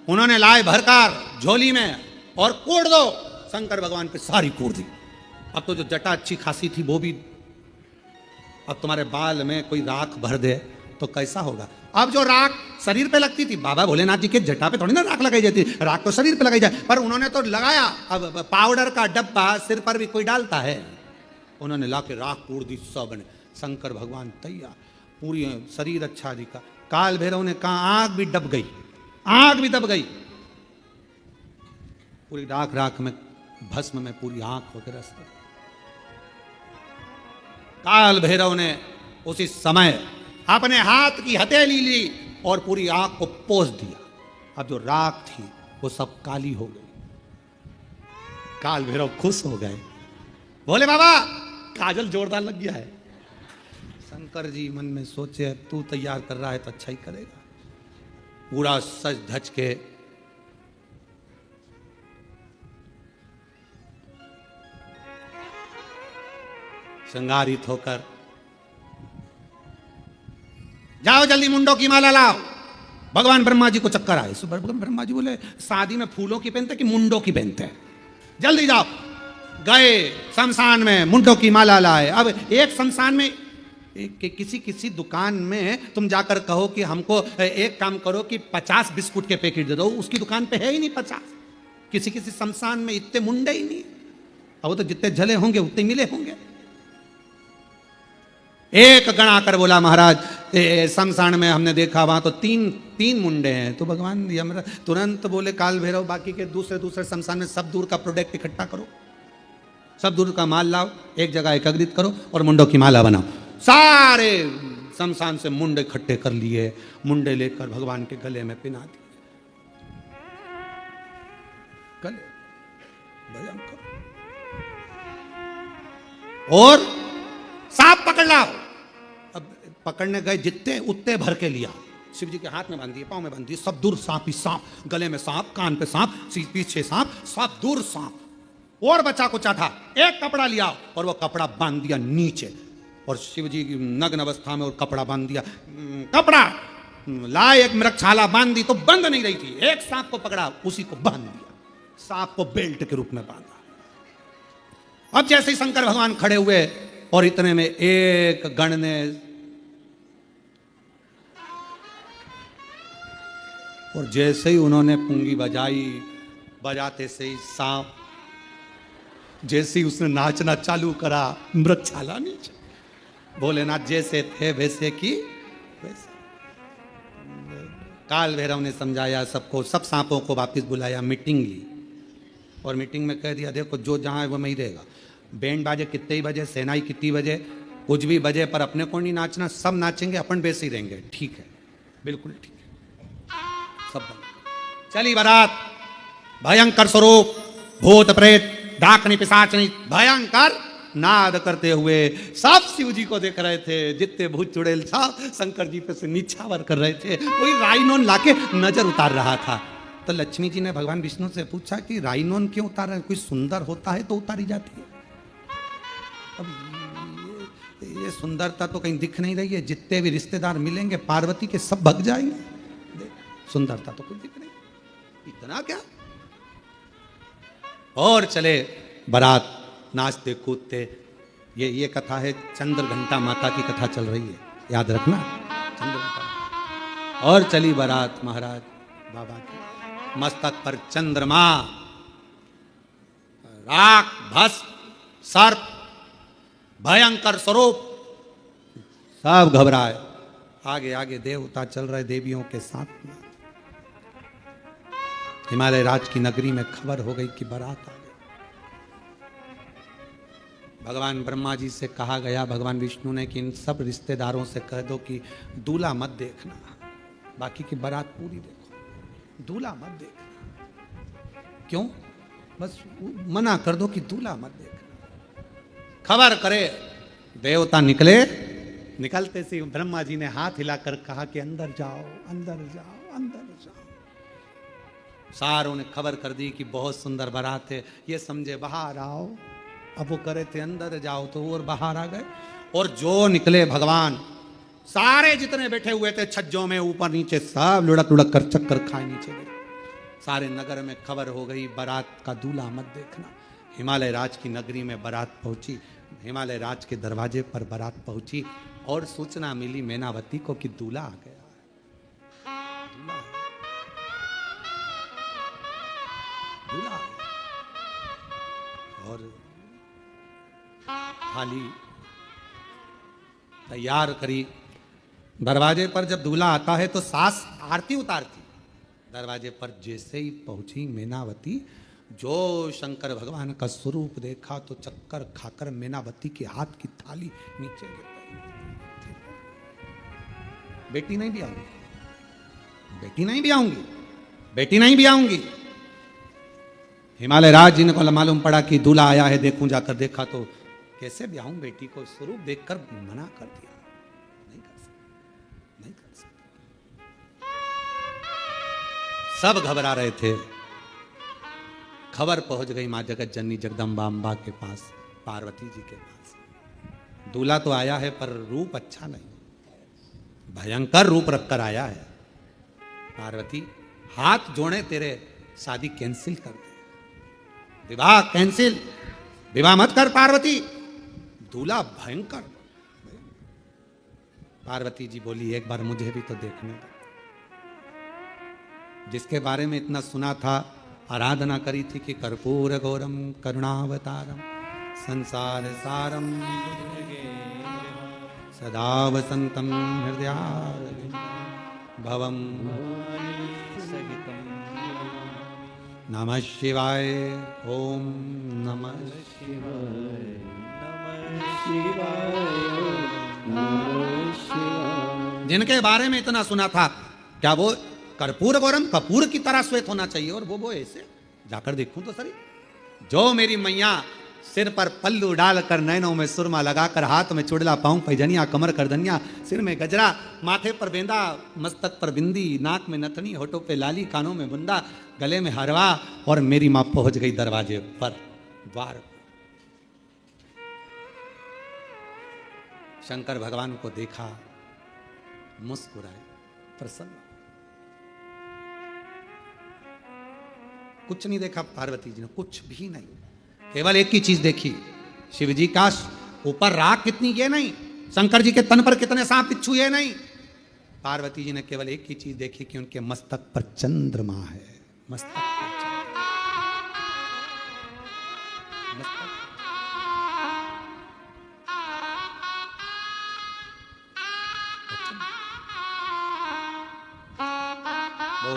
उन्होंने लाए भरकार झोली में और कोड़ दो। शंकर भगवान पे सारी कोड़ दी। अब तो जो जटा अच्छी खासी थी वो भी, अब तुम्हारे बाल में कोई राख भर दे तो कैसा होगा। अब जो राख शरीर पे लगती थी, बाबा भोलेनाथ जी के जटा पे थोड़ी ना राख लगाई जाती, राख तो शरीर पे लगाई जाए, पर उन्होंने तो लगाया। अब पाउडर का डब्बा सिर पर भी कोई डालता है, उन्होंने लाके राख कोड़ दी सब ने। शंकर भगवान तैयार, पूरी शरीर अच्छा दिखा। काल भैरव ने कहा आग भी दब गई, आग भी दब गई, पूरी राख राख में भस्म में पूरी आंख होकर रस्ता। काल भैरव ने उसी समय अपने हाथ की हथेली ली और पूरी आंख को पोंछ दिया। अब जो राख थी वो सब काली हो गई। काल भैरव खुश हो गए, बोले बाबा काजल जोरदार लग गया है। शंकर जी मन में सोचे तू तैयार कर रहा है तो अच्छा ही करेगा। पूरा सज धज के श्रृंगारित होकर, जाओ जल्दी मुंडों की माला लाओ। भगवान ब्रह्मा जी को चक्कर आए। भगवान ब्रह्मा जी बोले शादी में फूलों की पहनते कि मुंडों की पहनते हैं, जल्दी जाओ। गए शमशान में, मुंडों की माला लाए। अब एक शमशान में किसी किसी दुकान में तुम जाकर कहो कि हमको एक काम करो कि 50 बिस्कुट के पैकेट दे दो, उसकी दुकान पे है ही नहीं 50। किसी किसी शमशान में इतने मुंडे ही नहीं, अब तो जितने जले होंगे उतने मिले होंगे। एक गण आकर बोला महाराज शमशान में हमने देखा वहां तो तीन मुंडे हैं। तो भगवान यमराज तुरंत बोले काल भैरव बाकी के दूसरे शमशान में सब दूर का प्रोडक्ट इकट्ठा करो, सब दूर का माल लाओ, एक जगह एकत्रित करो और मुंडों की माला बनाओ। सारे शमशान से मुंडे इकट्ठे कर लिए, मुंडे लेकर भगवान के गले में पिना दिए। गले भयंकर। और सांप पकड़ लाओ। अब पकड़ने गए, जितने उतने भर के लिया, शिव जी के हाथ में बांध दिए, पांव में बांध दिए, सब दूर सांप ही सांप, गले में सांप, कान पे सांप, पीछे सांप, सब दूर सांप। और बचा कुचा था, एक कपड़ा लिया और वो कपड़ा बांध दिया नीचे, और शिव जी नग्न अवस्था में और कपड़ा बांध दिया। कपड़ा लाए, एक मृगछाला बांध दी तो बंद नहीं रही थी, एक सांप को पकड़ा उसी को बांध दिया, सांप को बेल्ट के रूप में बांधा। अब जैसे ही शंकर भगवान खड़े हुए और इतने में एक गण ने और जैसे ही उन्होंने पुंगी बजाई, बजाते से ही सांप जैसे ही उसने नाचना चालू करा, मृगशाला नीचे। भोलेनाथ जैसे थे वैसे की वैसे। काल भैरव ने समझाया सबको, सब सांपों को वापस बुलाया, मीटिंग ली और मीटिंग में कह दिया देखो जो जहाँ है वो वहीं रहेगा। बैंड बाजे कितने ही बजे, सेनाई कितनी बजे, कुछ भी बजे, पर अपने को नहीं नाचना, सब नाचेंगे, अपन वैसे ही रहेंगे। ठीक है, बिल्कुल ठीक है। सब बंद। चली बारात, भयंकर स्वरूप, भूत प्रेत डाकनी पिशाचनी भयंकर नाद करते हुए सब शिव जी को देख रहे थे। जितने भूत चुड़ैल सब शंकर जी पे से नीछावर कर रहे थे। कोई राइनोन लाके नजर उतार रहा था। तो लक्ष्मी जी ने भगवान विष्णु से पूछा कि राइनोन क्यों उतार रहे हैं? कोई सुंदर होता है तो उतारी जाती है। अब ये सुंदरता तो कहीं दिख नहीं रही है। जितने भी रिश्तेदार मिलेंगे पार्वती के सब भग जाएंगे। सुंदरता तो कुछ दिख नहीं, इतना क्या। और चले बारात, नाचते कूदते। ये कथा है, चंद्र घंटा माता की कथा चल रही है, याद रखना, चंद्र घंटा। और चली बारात महाराज बाबा की, मस्तक पर चंद्रमा, राख भस्म सर्प, भयंकर स्वरूप, सब घबराए। आगे आगे देवता चल रहे देवियों के साथ में। हिमालय राज की नगरी में खबर हो गई कि बारात आ गई। भगवान ब्रह्मा जी से कहा गया, भगवान विष्णु ने, कि इन सब रिश्तेदारों से कह दो कि दूल्हा मत देखना, बाकी की बारात पूरी देखो, दूल्हा मत देखना। क्यों? बस मना कर दो कि दूल्हा मत देखना। खबर करे, देवता निकले। निकलते से ब्रह्मा जी ने हाथ हिलाकर कहा कि अंदर जाओ, अंदर जाओ, अंदर जाओ। सारों ने खबर कर दी कि बहुत सुंदर बारात है। ये समझे बाहर आओ। अब वो करे थे अंदर जाओ, तो और बाहर आ गए। और जो निकले भगवान, सारे जितने बैठे हुए थे छज्जों में ऊपर नीचे, सब लुढ़क लुढ़क कर चक्कर खाए नीचे गए। सारे नगर में खबर हो गई, बारात का दूल्हा मत देखना। हिमालय राज की नगरी में बारात पहुंची। हिमालय राज के दरवाजे पर बारात पहुंची और सूचना मिली मैनावती को कि दूल्हा आ गया। दूल्हा और थाली तैयार करी। दरवाजे पर जब दूल्हा आता है तो सास आरती उतारती। दरवाजे पर जैसे ही पहुंची मैनावती, जो शंकर भगवान का स्वरूप देखा तो चक्कर खाकर मैनावती के हाथ की थाली नीचे गिर गई। बेटी नहीं भी आऊंगी, बेटी नहीं भी आऊंगी, बेटी नहीं भी आऊंगी। हिमालय राज जी ने को मालूम पड़ा कि दूल्हा आया है, देखूं। जाकर देखा तो कैसे ब्याहूं बेटी को, स्वरूप देखकर मना कर दिया। नहीं कर सकते, नहीं कर सकते। सब घबरा रहे थे। खबर पहुंच गई मां जगत जननी जगदम्बा अम्बा के पास, पार्वती जी के पास। दूल्हा तो आया है पर रूप अच्छा नहीं, भयंकर रूप रखकर आया है। पार्वती हाथ जोड़े तेरे, शादी कैंसिल कर दे, विवाह कैंसिल, विवाह मत कर पार्वती। दूल्हा भयंकर। पार्वती जी बोली एक बार मुझे भी तो देखने दो। जिसके बारे में इतना सुना था, आराधना करी थी कि कर्पूर गौरम करुणावतारम संसार सारम सदा वसंतम हृदयारविंद भवम नमः शिवाय। ओम नमः शिवाय। जिनके बारे में इतना सुना था, क्या वो कर्पूर गौरम, कपूर की तरह श्वेत होना चाहिए? और वो ऐसे जाकर देखूं तो सही। जो मेरी मैया सिर पर पल्लू डालकर, नैनों में सुरमा लगाकर, हाथ में चुड़ला, पांव पैजनिया, कमर करदनिया, सिर में गजरा, माथे पर बेंदा, मस्तक पर बिंदी, नाक में नथनी, होठों पे लाली, कानों में बुंदा, गले में हरवा। और मेरी मां पहुंच गई दरवाजे पर, द्वार पर। शंकर भगवान को देखा, मुस्कुराए, प्रसन्न। कुछ नहीं देखा पार्वती जी ने, कुछ भी नहीं। केवल एक ही चीज देखी, शिव जी का ऊपर राख कितनी, ये नहीं। शंकर जी के तन पर कितने सांप बिच्छू, ये नहीं। पार्वती जी ने केवल एक ही चीज देखी कि उनके मस्तक पर चंद्रमा है। मस्तक पर चंद्रमा। वो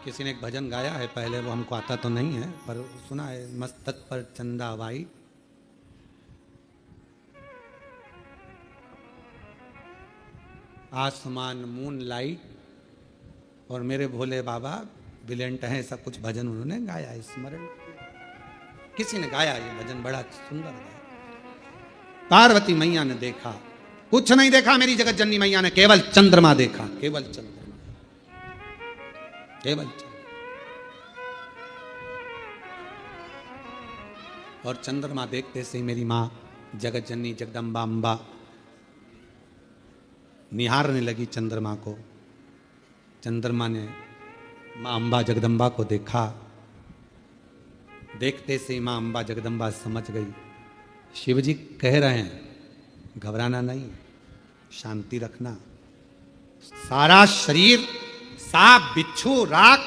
किसी ने एक भजन गाया है पहले, वो हमको आता तो नहीं है पर सुना है, मस्तक पर चंदा वाई, आसमान मून लाइट, और मेरे भोले बाबा विलेंट हैं, ऐसा कुछ भजन उन्होंने गाया है, स्मरण किसी ने गाया ये भजन, बड़ा सुंदर गाया। पार्वती मैया ने देखा, कुछ नहीं देखा मेरी जगत जननी मैया ने, केवल चंद्रमा देखा, केवल चंद्रमा, केवल चंद्रमा। और चंद्रमा देखते से मेरी माँ जगत जननी जगदम्बा अम्बा निहारने लगी चंद्रमा को। चंद्रमा ने माँ अम्बा जगदम्बा को देखा, देखते से माँ अम्बा जगदम्बा समझ गई, शिवजी कह रहे हैं घबराना नहीं, शांति रखना। सारा शरीर सांप बिच्छू राख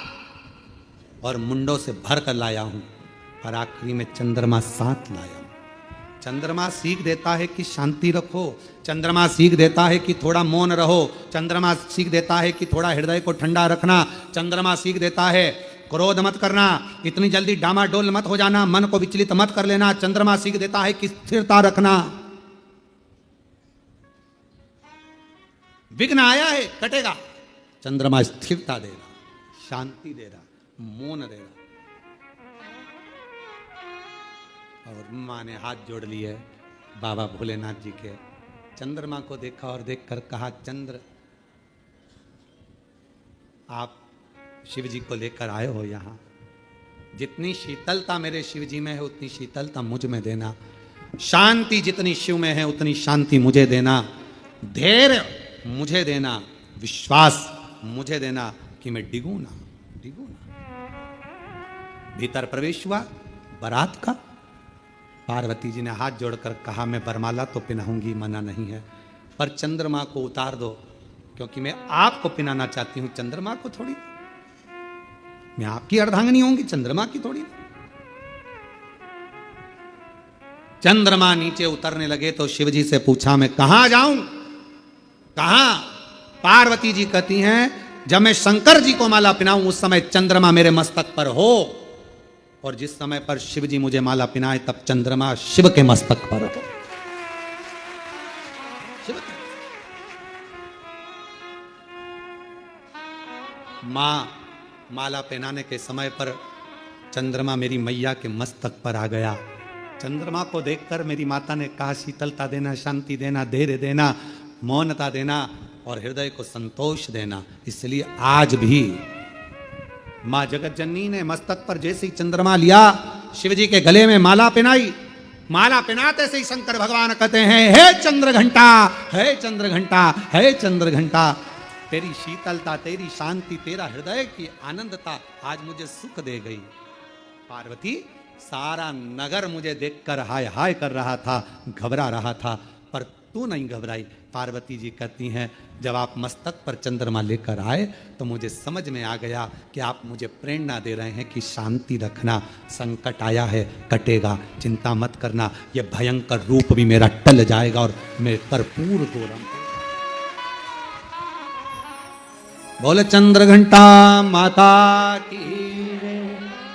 और मुंडों से भर कर लाया हूं, पर आखिरी में चंद्रमा साथ लाया हूं। चंद्रमा सीख देता है कि शांति रखो, चंद्रमा सीख देता है कि थोड़ा मौन रहो, चंद्रमा सीख देता है कि थोड़ा हृदय को ठंडा रखना, चंद्रमा सीख देता है क्रोध मत करना, इतनी जल्दी डामाडोल मत हो जाना, मन को विचलित मत कर लेना, चंद्रमा सीख देता है कि स्थिरता रखना। विघ्न आया है कटेगा, चंद्रमा स्थिरता दे रहा, शांति दे रहा, मौन दे रहा। और माँ ने हाथ जोड़ लिए बाबा भोलेनाथ जी के, चंद्रमा को देखा और देखकर कहा, चंद्र आप शिव जी को लेकर आए हो यहाँ, जितनी शीतलता मेरे शिव जी में है उतनी शीतलता मुझ में देना, शांति जितनी शिव में है उतनी शांति मुझे देना, धैर्य मुझे देना, विश्वास मुझे देना कि मैं डिगू ना। भीतर प्रवेश हुआ बारात का, पार्वती जी ने हाथ जोड़कर कहा, मैं बरमाला तो पहनाऊंगी, मना नहीं है, पर चंद्रमा को उतार दो, क्योंकि मैं आपको पहनाना चाहती हूं, चंद्रमा को थोड़ी। मैं आपकी अर्धांगिनी होंगी, चंद्रमा की थोड़ी। चंद्रमा नीचे उतरने लगे तो शिवजी से पूछा, मैं कहां जाऊं, कहां? पार्वती जी कहती हैं, जब मैं शंकर जी को माला पहनाऊं उस समय चंद्रमा मेरे मस्तक पर हो, और जिस समय पर शिव जी मुझे माला पहनाए तब चंद्रमा शिव के मस्तक पर हो। मां माला पहनाने के समय पर चंद्रमा मेरी मैया के मस्तक पर आ गया। चंद्रमा को देखकर मेरी माता ने कहा, शीतलता देना, शांति देना, धैर्य देना, मौनता देना और हृदय को संतोष देना। इसलिए आज भी माँ जगत जननी ने मस्तक पर जैसे ही चंद्रमा लिया, शिवजी के गले में माला पहनाई, माला पहनाते से ही शंकर भगवान कहते हैं, हे चंद्र घंटा, हे चंद्र घंटा, हे चंद्र घंटा, तेरी शीतलता, तेरी शांति, तेरा हृदय की आनंदता आज मुझे सुख दे गई। पार्वती, सारा नगर मुझे देखकर हाय हाय कर रहा था, घबरा रहा था, पर तू नहीं घबराई। पार्वती जी कहती हैं, जब आप मस्तक पर चंद्रमा लेकर आए तो मुझे समझ में आ गया कि आप मुझे प्रेरणा दे रहे हैं कि शांति रखना, संकट आया है कटेगा, चिंता मत करना, यह भयंकर रूप भी मेरा टल जाएगा और मैं कर्पूर गौरम। बोले चंद्र घंटा माता की,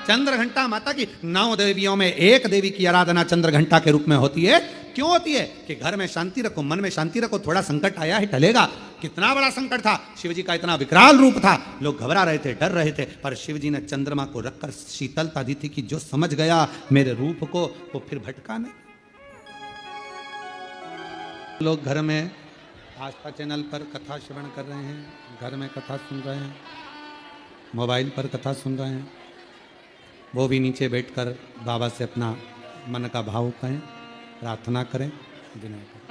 चंद्र घंटा माता की। 9 देवियों में एक देवी की आराधना चंद्र घंटा के रूप में होती है। क्यों होती है? कि घर में शांति रखो, मन में शांति रखो, थोड़ा संकट आया है टलेगा। कितना बड़ा संकट था, शिवजी का इतना विकराल रूप था, लोग घबरा रहे थे, डर रहे थे, पर शिवजी ने चंद्रमा को रखकर शीतलता दी थी कि जो समझ गया मेरे रूप को वो फिर भटका नहीं। लोग घर में आस्था चैनल पर कथा श्रवण कर रहे हैं, घर में कथा सुन रहे हैं, मोबाइल पर कथा सुन रहे हैं, वो भी नीचे बैठकर बाबा से अपना मन का भाव कहें, प्रार्थना करें, विनय करें।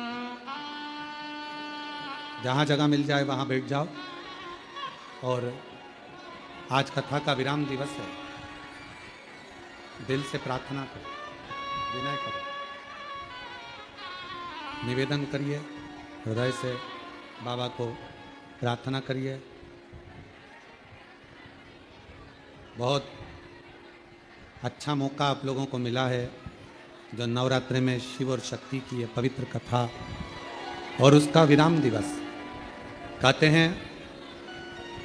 जहाँ जगह मिल जाए वहाँ बैठ जाओ। और आज कथा का विराम दिवस है, दिल से प्रार्थना करें, विनय करें, निवेदन करिए, हृदय से बाबा को प्रार्थना करिए। बहुत अच्छा मौका आप लोगों को मिला है, जो नवरात्रि में शिव और शक्ति की ये पवित्र कथा और उसका विराम दिवस। कहते हैं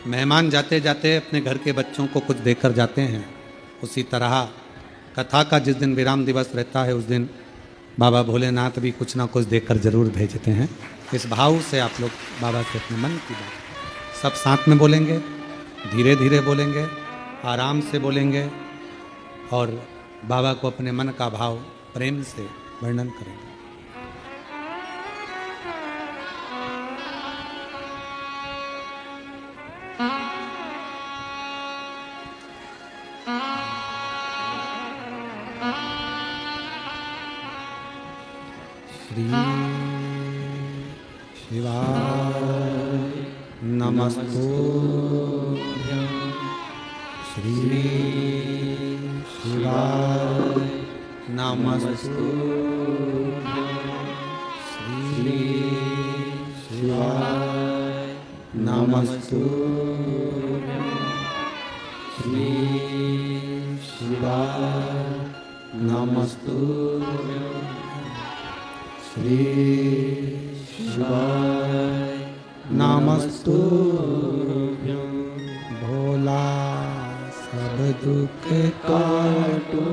मेहमान जाते जाते अपने घर के बच्चों को कुछ देकर जाते हैं, उसी तरह कथा का जिस दिन विराम दिवस रहता है उस दिन बाबा भोलेनाथ भी कुछ ना कुछ देकर जरूर भेजते हैं। इस भाव से आप लोग बाबा से अपने मन की बात सब साथ में बोलेंगे, धीरे धीरे बोलेंगे, आराम से बोलेंगे और बाबा को अपने मन का भाव प्रेम से वर्णन करेंगे। श्री शिवाय नमस्तुभ्यं। श्री शिवाय नमस्तुभ्यं। श्री शिवाय नमस्तुभ्यं। श्री शिवाय नमस्तुभ्यं। श्री शिवाय नमस्तुभ्यं। भोला सब दुख काटो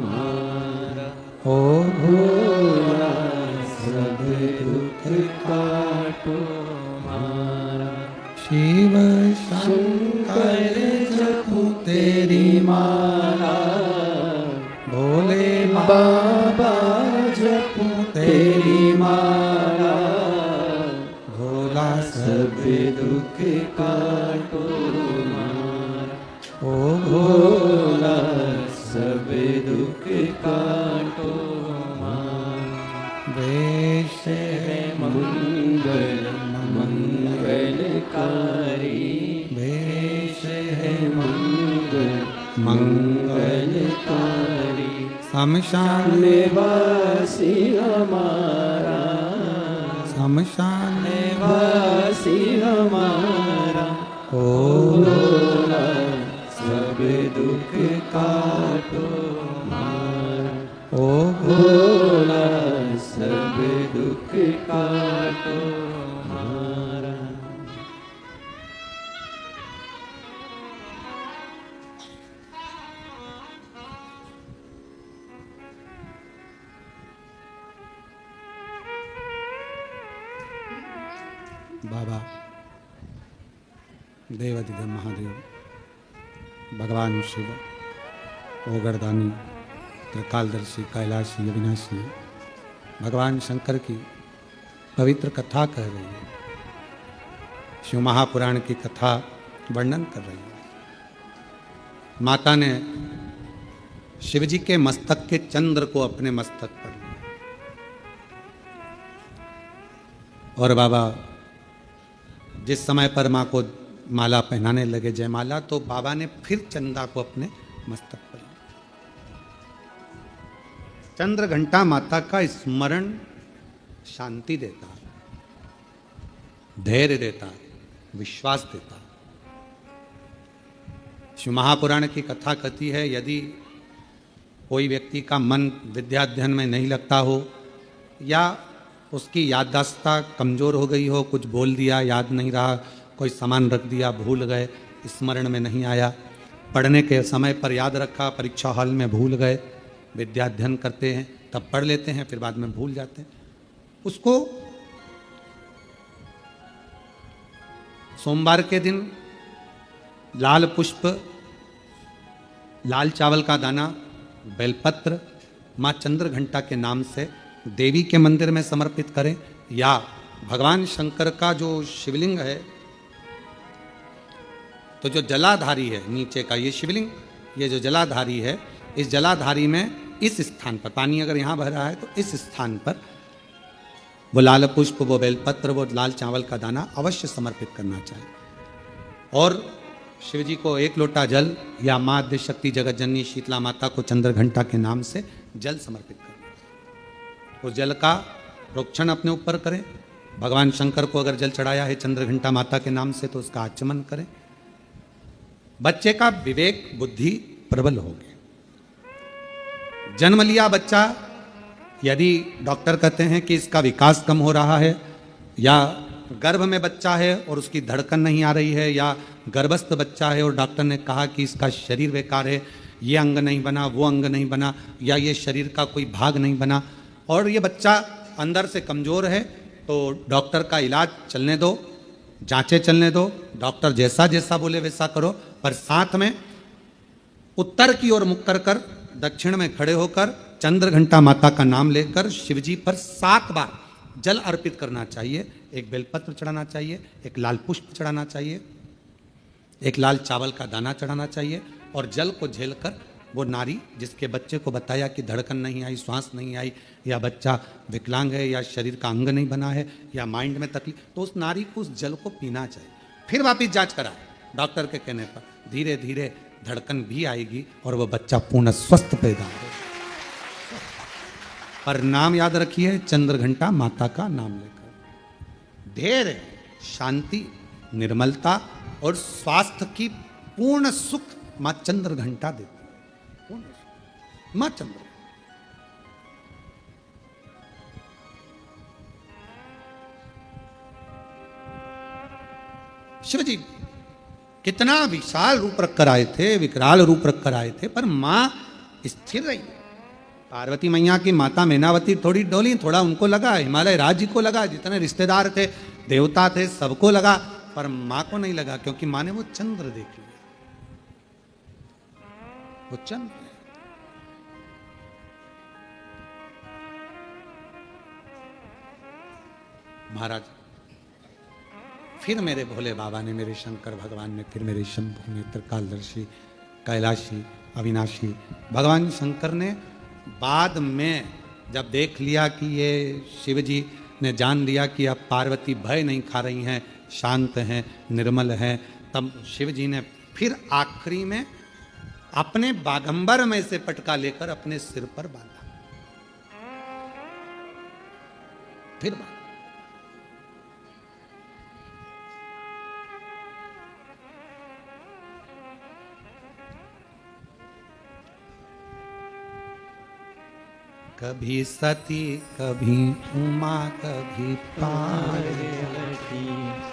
मारा, ओ भोला सब दुख काटो मारा। शिव शंकर जपो तेरी माला, भोले बाबा जपो तेरी माला। भोला सब दुख काटो मारा, ओ भोला सब दुख काटो मारा। वेश है मंगल मंगलकारी, वेश है मंगल मंगलकारी। शमशान वासी हमारा, शमशान वासी हमारा। ओ भोला सब दुख काटो मारा, ओ भोला सब दुख काटो मारा। बाबा देवाधिदेव महादेव, भगवान शिव, ओगरदानी, त्रिकालदर्शी, कैलाशी, अविनाशी, भगवान शंकर की पवित्र कथा कह रही है, शिव महापुराण की कथा वर्णन कर रही है। माता ने शिवजी के मस्तक के चंद्र को अपने मस्तक पर लिया और बाबा जिस समय पर माँ को माला पहनाने लगे जयमाला, तो बाबा ने फिर चंदा को अपने मस्तक पर लिया। चंद्र घंटा माता का स्मरण शांति देता, धैर्य देता, विश्वास देता। शिव महापुराण की कथा कहती है यदि कोई व्यक्ति का मन विद्याध्ययन में नहीं लगता हो या उसकी याददाश्त कमज़ोर हो गई हो, कुछ बोल दिया याद नहीं रहा, कोई सामान रख दिया भूल गए, स्मरण में नहीं आया, पढ़ने के समय पर याद रखा, परीक्षा हॉल में भूल गए, विद्याध्ययन करते हैं तब पढ़ लेते हैं फिर बाद में भूल जाते हैं, उसको सोमवार के दिन लाल पुष्प, लाल चावल का दाना, बेलपत्र माँ चंद्र घंटा के नाम से देवी के मंदिर में समर्पित करें या भगवान शंकर का जो शिवलिंग है, तो जो जलाधारी है नीचे का ये शिवलिंग, ये जो जलाधारी है, इस जलाधारी में इस स्थान पर पानी अगर यहाँ बह रहा है तो इस स्थान पर वो लाल पुष्प, वो बेलपत्र, वो लाल चावल का दाना अवश्य समर्पित करना चाहिए। और शिव जी को एक लोटा जल या माँ आद्य शक्ति जगत जननी शीतला माता को चंद्र घंटा के नाम से जल समर्पित करें। उस जल का प्रोक्षण अपने ऊपर करें। भगवान शंकर को अगर जल चढ़ाया है चंद्र घंटा माता के नाम से तो उसका आचमन करें। बच्चे का विवेक बुद्धि प्रबल होगी। जन्म लिया बच्चा, यदि डॉक्टर कहते हैं कि इसका विकास कम हो रहा है, या गर्भ में बच्चा है और उसकी धड़कन नहीं आ रही है, या गर्भस्थ बच्चा है और डॉक्टर ने कहा कि इसका शरीर बेकार है, ये अंग नहीं बना, वो अंग नहीं बना, या ये शरीर का कोई भाग नहीं बना, और ये बच्चा अंदर से कमज़ोर है, तो डॉक्टर का इलाज चलने दो, जांचें चलने दो, डॉक्टर जैसा जैसा बोले वैसा करो, पर साथ में उत्तर की ओर मुख कर कर दक्षिण में खड़े होकर चंद्र घंटा माता का नाम लेकर शिवजी पर 7 बार जल अर्पित करना चाहिए। एक बेलपत्र चढ़ाना चाहिए, एक लाल पुष्प चढ़ाना चाहिए, एक लाल चावल का दाना चढ़ाना चाहिए, और जल को झेलकर वो नारी जिसके बच्चे को बताया कि धड़कन नहीं आई, श्वास नहीं आई, या बच्चा विकलांग है, या शरीर का अंग नहीं बना है, या माइंड में तकलीफ, तो उस नारी को उस जल को पीना चाहिए। फिर वापिस जांच करा डॉक्टर के कहने पर, धीरे धीरे धड़कन भी आएगी और वो बच्चा पूर्ण स्वस्थ पैदा होगा। पर नाम याद रखिए, चंद्र घंटा माता का नाम लेकर धैर्य, शांति, निर्मलता और स्वास्थ्य की पूर्ण सुख मां चंद्र घंटा देती है। पूर्ण सुख मां चंद्र। शिव जी कितना विशाल रूप रख कर आए थे, विकराल रूप रख कर आए थे, पर मां स्थिर रही। पार्वती मैया की माता मैनावती थोड़ी डोली, थोड़ा उनको लगा, हिमालय राज्य को लगा, जितने रिश्तेदार थे, देवता थे, सबको लगा, पर मां को नहीं लगा, क्योंकि मां ने वो चंद्र देख लिया। वो चंद्र महाराज, फिर मेरे भोले बाबा ने, मेरे शंकर भगवान ने, फिर मेरे शंभु ने, त्रिकालदर्शी, कैलाशी, अविनाशी भगवान शंकर ने बाद में जब देख लिया कि ये शिव जी ने जान लिया कि अब पार्वती भय नहीं खा रही हैं, शांत हैं, निर्मल हैं, तब शिव जी ने फिर आखिरी में अपने बागंबर में से पटका लेकर अपने सिर पर बांधा। फिर बांधा। कभी सती, कभी उमा, कभी पार्वती,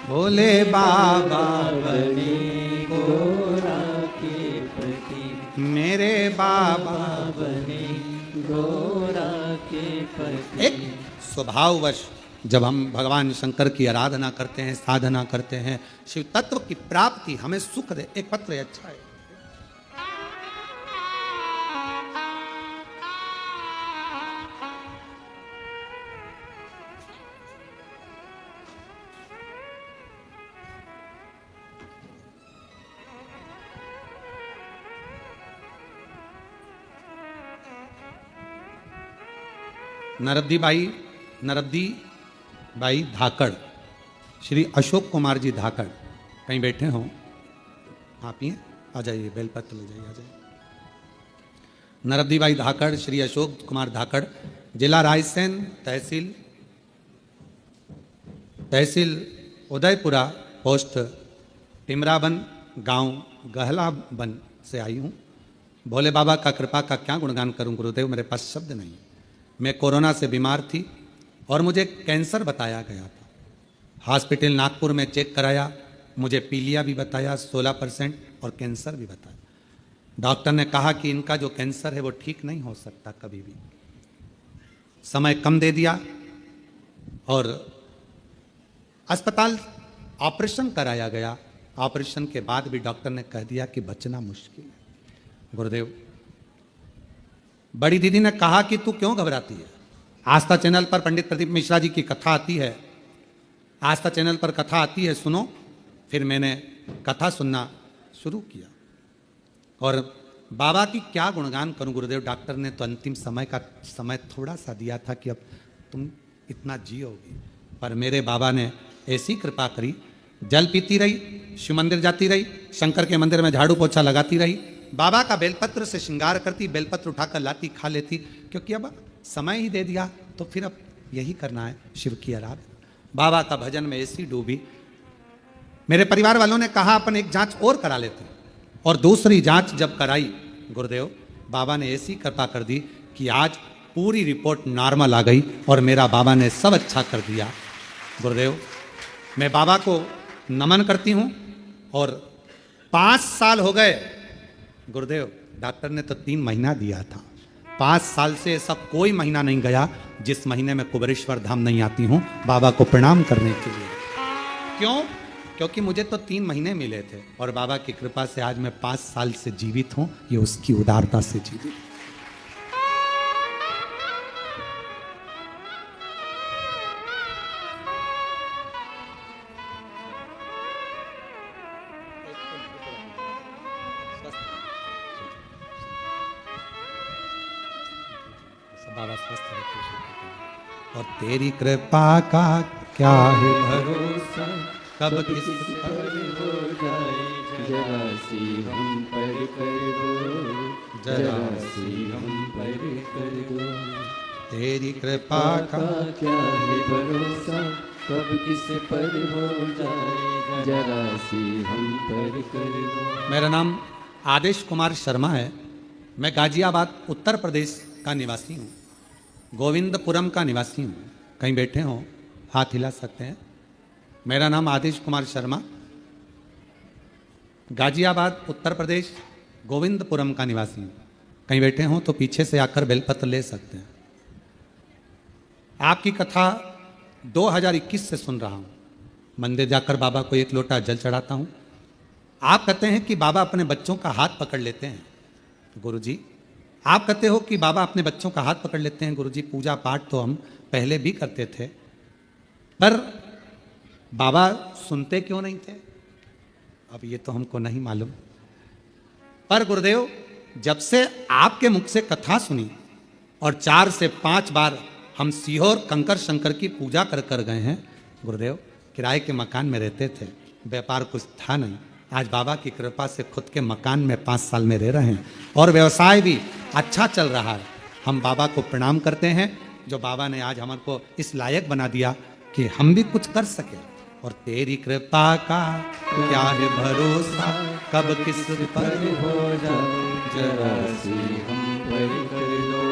भोले बाबा बने गोरा के प्रति, मेरे बाबा बने गोरा के प्रति। एक स्वभाववश जब हम भगवान शंकर की आराधना करते हैं, साधना करते हैं, शिव तत्व की प्राप्ति हमें सुख दे। एक पत्र अच्छा है, नरद्दी बाई धाकड़, श्री अशोक कुमार जी धाकड़, कहीं बैठे हों आप ही, आ जाइए, बेलपत्र ले जाइए, आ जाइए। नरद्दी बाई धाकड़, श्री अशोक कुमार धाकड़, जिला रायसेन, तहसील उदयपुरा, पोस्ट टिमराबन, गांव गहलाबन से आई हूँ। भोले बाबा का कृपा का क्या गुणगान करूं गुरुदेव, मेरे पास शब्द नहीं। मैं कोरोना से बीमार थी और मुझे कैंसर बताया गया था। हॉस्पिटल नागपुर में चेक कराया, मुझे पीलिया भी बताया 16% और कैंसर भी बताया। डॉक्टर ने कहा कि इनका जो कैंसर है वो ठीक नहीं हो सकता कभी भी। समय कम दे दिया और अस्पताल ऑपरेशन कराया गया। ऑपरेशन के बाद भी डॉक्टर ने कह दिया कि बचना मुश्किल है। गुरुदेव, बड़ी दीदी ने कहा कि तू क्यों घबराती है, आस्था चैनल पर पंडित प्रदीप मिश्रा जी की कथा आती है, आस्था चैनल पर कथा आती है, सुनो। फिर मैंने कथा सुनना शुरू किया और बाबा की क्या गुणगान करूं गुरुदेव। डॉक्टर ने तो अंतिम समय थोड़ा सा दिया था कि अब तुम इतना जियोगी, पर मेरे बाबा ने ऐसी कृपा करी, जल पीती रही, शिव मंदिर जाती रही, शंकर के मंदिर में झाड़ू पोछा लगाती रही, बाबा का बेलपत्र से श्रृंगार करती, बेलपत्र उठाकर लाती, खा लेती, क्योंकि अब समय ही दे दिया तो फिर अब यही करना है, शिव की आराधना। बाबा का भजन में ऐसी डूबी। मेरे परिवार वालों ने कहा अपन एक जांच और करा लेते, और दूसरी जांच जब कराई गुरुदेव, बाबा ने ऐसी कृपा कर दी कि आज पूरी रिपोर्ट नॉर्मल आ गई और मेरा बाबा ने सब अच्छा कर दिया। गुरुदेव, मैं बाबा को नमन करती हूँ। और 5 साल हो गए गुरुदेव, डॉक्टर ने तो 3 महीना दिया था, 5 साल से सब कोई महीना नहीं गया जिस महीने में कुबेरेश्वर धाम नहीं आती हूँ बाबा को प्रणाम करने के लिए। क्यों? क्योंकि मुझे तो 3 महीने मिले थे और बाबा की कृपा से आज मैं 5 साल से जीवित हूँ। ये उसकी उदारता से जीवित। बाबा स्वस्थ रखे। और तेरी कृपा का क्या है भरोसा, कब किस पर हो जाए, जरा सी हम पर कर दो, जरा सी हम पर कर दो। तेरी कृपा का क्या है भरोसा, कब किस पर हो जाए, जरा सी हम पर कर दो। मेरा नाम आदेश कुमार शर्मा है। मैं गाजियाबाद उत्तर प्रदेश का निवासी हूँ, गोविंदपुरम का निवासी हूँ। कहीं बैठे हो, हाथ हिला सकते हैं। मेरा नाम आदेश कुमार शर्मा, गाजियाबाद उत्तर प्रदेश, गोविंदपुरम का निवासी हूँ। कहीं बैठे हो तो पीछे से आकर बेलपत्र ले सकते हैं। आपकी कथा 2021 से सुन रहा हूँ। मंदिर जाकर बाबा को 1 लोटा जल चढ़ाता हूँ। आप कहते हैं कि बाबा अपने बच्चों का हाथ पकड़ लेते हैं। गुरुजी, आप कहते हो कि बाबा अपने बच्चों का हाथ पकड़ लेते हैं। गुरुजी, पूजा पाठ तो हम पहले भी करते थे, पर बाबा सुनते क्यों नहीं थे? अब ये तो हमको नहीं मालूम। पर गुरुदेव, जब से आपके मुख से कथा सुनी और 4 से 5 बार हम सीहोर कंकर शंकर की पूजा कर कर गए हैं। गुरुदेव, किराए के मकान में रहते थे, व्यापार कुछ था नहीं। आज बाबा की कृपा से खुद के मकान में 5 साल में रह रहे हैं और व्यवसाय भी अच्छा चल रहा है। हम बाबा को प्रणाम करते हैं, जो बाबा ने आज हमारे को इस लायक बना दिया कि हम भी कुछ कर सके। और तेरी कृपा का क्या है भरोसा, कब किस पर हो जाए, जरा सी हम पर कर दो,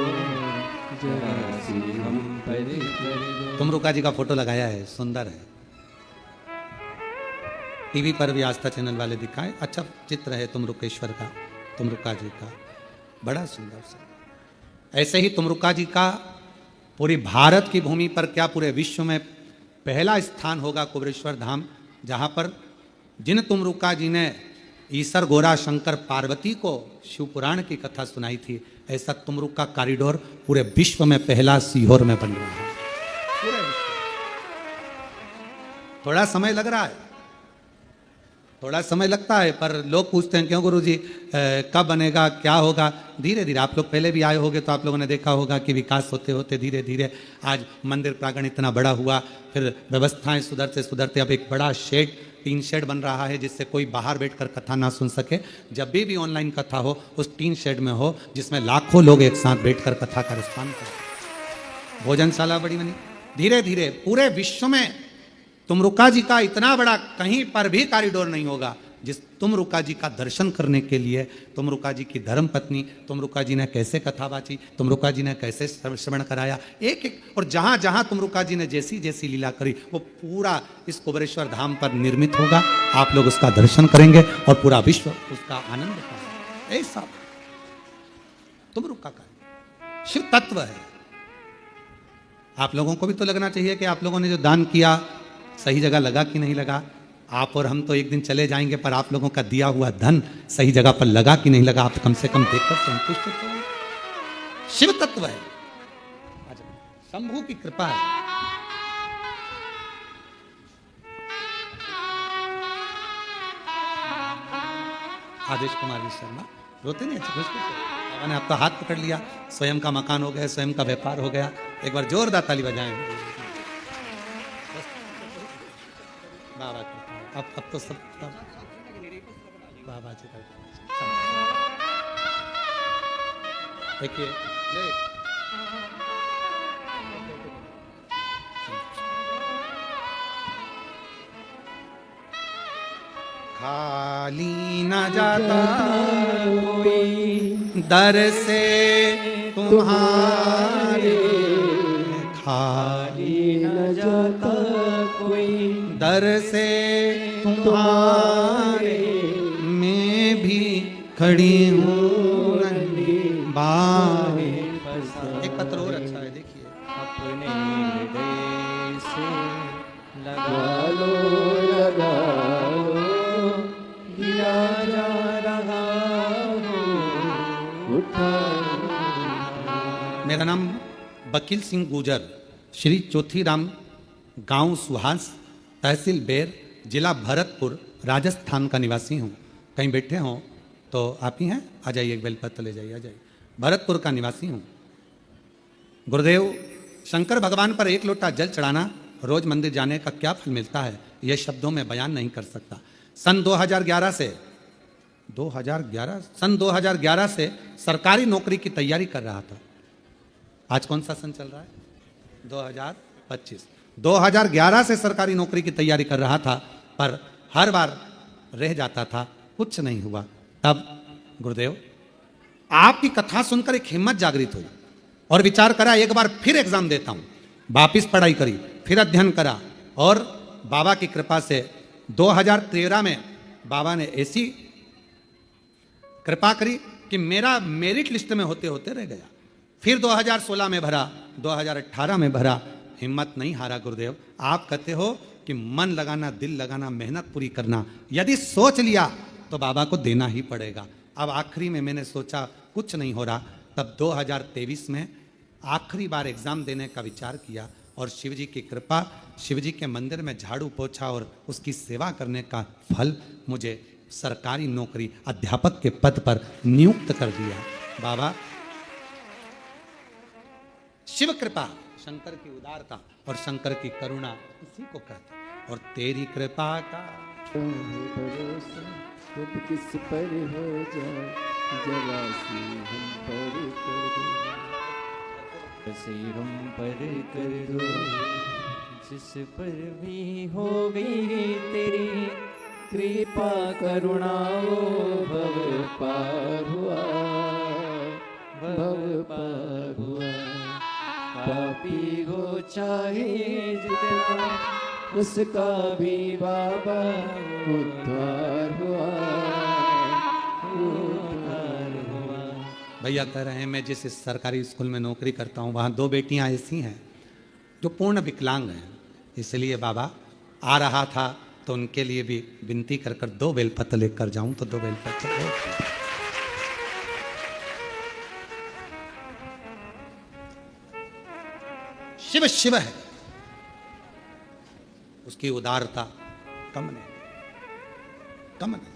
जरा सी हम पर कर दो। तुमरुका जी का फोटो लगाया है, सुंदर है। टीवी पर भी आस्था चैनल वाले दिखाए, अच्छा चित्र है तुमरुकेश्वर का, तुमरुका जी का, बड़ा सुंदर सा। ऐसे ही तुमरुका जी का पूरी भारत की भूमि पर, क्या पूरे विश्व में पहला स्थान होगा कुबेरेश्वर धाम, जहाँ पर जिन तुमरुका जी ने ईसर गोरा शंकर पार्वती को शिव पुराण की कथा सुनाई थी, ऐसा तुमरुका कॉरिडोर पूरे विश्व में पहला सीहोर में बन रहा है। पूरे विश्व। थोड़ा समय लग रहा है, थोड़ा समय लगता है, पर लोग पूछते हैं क्यों गुरुजी कब बनेगा, क्या होगा? धीरे धीरे। आप लोग पहले भी आए होंगे तो आप लोगों ने देखा होगा कि विकास होते होते धीरे धीरे आज मंदिर प्रांगण इतना बड़ा हुआ, फिर व्यवस्थाएं सुधरते सुधरते अब एक बड़ा शेड, टीन शेड बन रहा है, जिससे कोई बाहर बैठकर कथा ना सुन सके। जब भी ऑनलाइन कथा हो उस टीन शेड में हो, जिसमें लाखों लोग एक साथ बैठकर कथा का रिस्पॉन्ड करें। भोजनशाला बड़ी बनी। धीरे धीरे पूरे विश्व में तुमरुका जी का इतना बड़ा कहीं पर भी कॉरिडोर नहीं होगा जिस तुमरुका जी का दर्शन करने के लिए, तुमरुका जी की धर्म पत्नी, तुमरुका जी ने कैसे कथा बाची, तुमरुका जी ने कैसे श्रवण कराया, एक एक, और जहाँ जहाँ तुमरुका जी ने जैसी जैसी लीला करी वो पूरा इस कुबेरेश्वर धाम पर निर्मित होगा। आप लोग उसका दर्शन करेंगे और पूरा विश्व उसका आनंद उठाएगा। ऐसा तुमरुका का शिव तत्व है। आप लोगों को भी तो लगना चाहिए कि आप लोगों ने जो दान किया सही जगह लगा कि नहीं लगा। आप और हम तो एक दिन चले जाएंगे, पर आप लोगों का दिया हुआ धन सही जगह पर लगा कि नहीं लगा, आप कम से कम देखकर संतुष्ट हो। शिव तत्व है, शंभू की कृपा है। आदेश कुमार जी शर्मा रोते नहीं, अच्छे खुश बाबा ने आपका हाथ पकड़ लिया, स्वयं का मकान हो गया, स्वयं का व्यापार हो गया। एक बार जोरदार ताली बजाएं बाबा की। अब तो सब बाबा जी का देखिए, खाली न जाता कोई दर से तुम तुम्हारे खाली न जाता कोई, दर से तुम्हारे मैं भी खड़ी हूँ नंदी बाहें। एक पत्र और अच्छा है, देखिए। अपने हृदय से लगा लो, गिरा जा रहा हो, उठा। मेरा नाम वकील सिंह गुजर, श्री चौथीराम, गांव सुहास, तहसील बेर, जिला भरतपुर, राजस्थान का निवासी हूँ। कहीं बैठे हों तो आप ही हैं, आ जाइए, एक बेलपत्र ले जाइए, आ जाइए। भरतपुर का निवासी हूँ। गुरुदेव, शंकर भगवान पर एक लोटा जल चढ़ाना, रोज मंदिर जाने का क्या फल मिलता है, यह शब्दों में बयान नहीं कर सकता। सन 2011 से सरकारी नौकरी की तैयारी कर रहा था। आज कौन सा सन चल रहा है? 2025। 2011 से सरकारी नौकरी की तैयारी कर रहा था, पर हर बार रह जाता था, कुछ नहीं हुआ। तब गुरुदेव, आपकी कथा सुनकर एक हिम्मत जागृत हुई और विचार करा, एक बार फिर एग्जाम देता हूं। वापिस पढ़ाई करी, फिर अध्ययन करा, और बाबा की कृपा से 2013 में बाबा ने ऐसी कृपा करी कि मेरा मेरिट लिस्ट में होते होते रह गया। फिर 2016 में भरा, 2018 में भरा, हिम्मत नहीं हारा। गुरुदेव, आप कहते हो कि मन लगाना, दिल लगाना, मेहनत पूरी करना, यदि सोच लिया तो बाबा को देना ही पड़ेगा। अब आखिरी में मैंने सोचा कुछ नहीं हो रहा, तब 2023 में आखिरी बार एग्जाम देने का विचार किया, और शिव जी की कृपा, शिव जी के मंदिर में झाड़ू पोछा और उसकी सेवा करने का फल मुझे सरकारी नौकरी, अध्यापक के पद पर नियुक्त कर दिया। बाबा, शिव कृपा, शंकर की उदारता और शंकर की करुणा इसी को कहते हैं। और तेरी कृपा का भरोसा अब किस पर हो जाए, जरा सी हम पर कर दो, से हम पर कर दो, जिस पर भी हो गई तेरी कृपा करुणा, वो भव पार हुआ, भव पार हुआ। पापी हो चाहे जितना, उसका भी बाबा उद्धार हुआ, उद्धार हुआ। भैया कह रहे हैं, मैं जिस सरकारी स्कूल में नौकरी करता हूँ, वहाँ 2 बेटियाँ ऐसी हैं जो पूर्ण विकलांग हैं। इसलिए बाबा आ रहा था तो उनके लिए भी विनती कर 2 बेलपत्र लेकर जाऊँ, तो 2 बेलपत्र। शिव शिव है, उसकी उदारता कम नहीं, कम नहीं।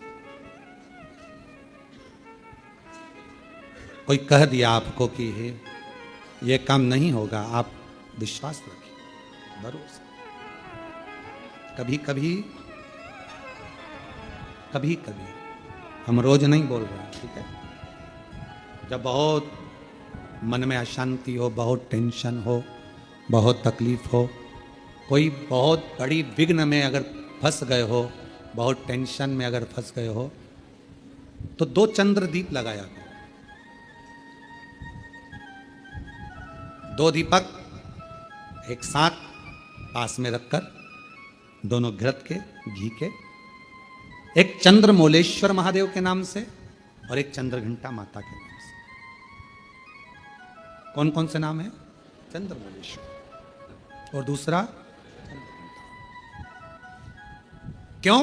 कोई कह दिया आपको कि ये काम नहीं होगा, आप विश्वास रखिए, भरोसा। कभी कभी हम रोज नहीं बोल रहे हैं, ठीक है? जब बहुत मन में अशांति हो, बहुत टेंशन हो, बहुत तकलीफ हो, कोई बहुत बड़ी विघ्न में अगर फंस गए हो, बहुत टेंशन में अगर फंस गए हो, तो 2 चंद्रदीप लगाया करो। 2 दीपक एक साथ पास में रखकर, दोनों घृत के, घी के, एक चंद्रमौलेश्वर महादेव के नाम से और एक चंद्रघंटा माता के नाम से। कौन कौन से नाम है? चंद्रमौलेश्वर और दूसरा क्यों?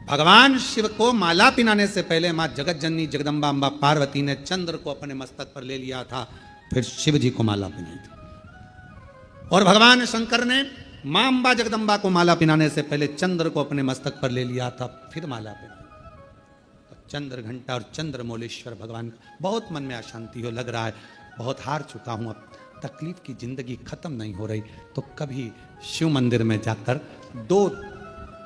भगवान शिव को माला पिनाने से पहले मां जगत जननी जगदम्बा अम्बा पार्वती ने चंद्र को अपने मस्तक पर ले लिया था, फिर शिव जी को माला पिनाई थी। और भगवान शंकर ने मां अम्बा जगदम्बा को माला पिनाने से पहले चंद्र को अपने मस्तक पर ले लिया था, फिर माला पिनाई। तो चंद्र घंटा और चंद्रमौलेश्वर भगवान का। बहुत मन में अशांति हो, लग रहा है बहुत हार चुका हूं, अब तकलीफ की जिंदगी खत्म नहीं हो रही, तो कभी शिव मंदिर में जाकर 2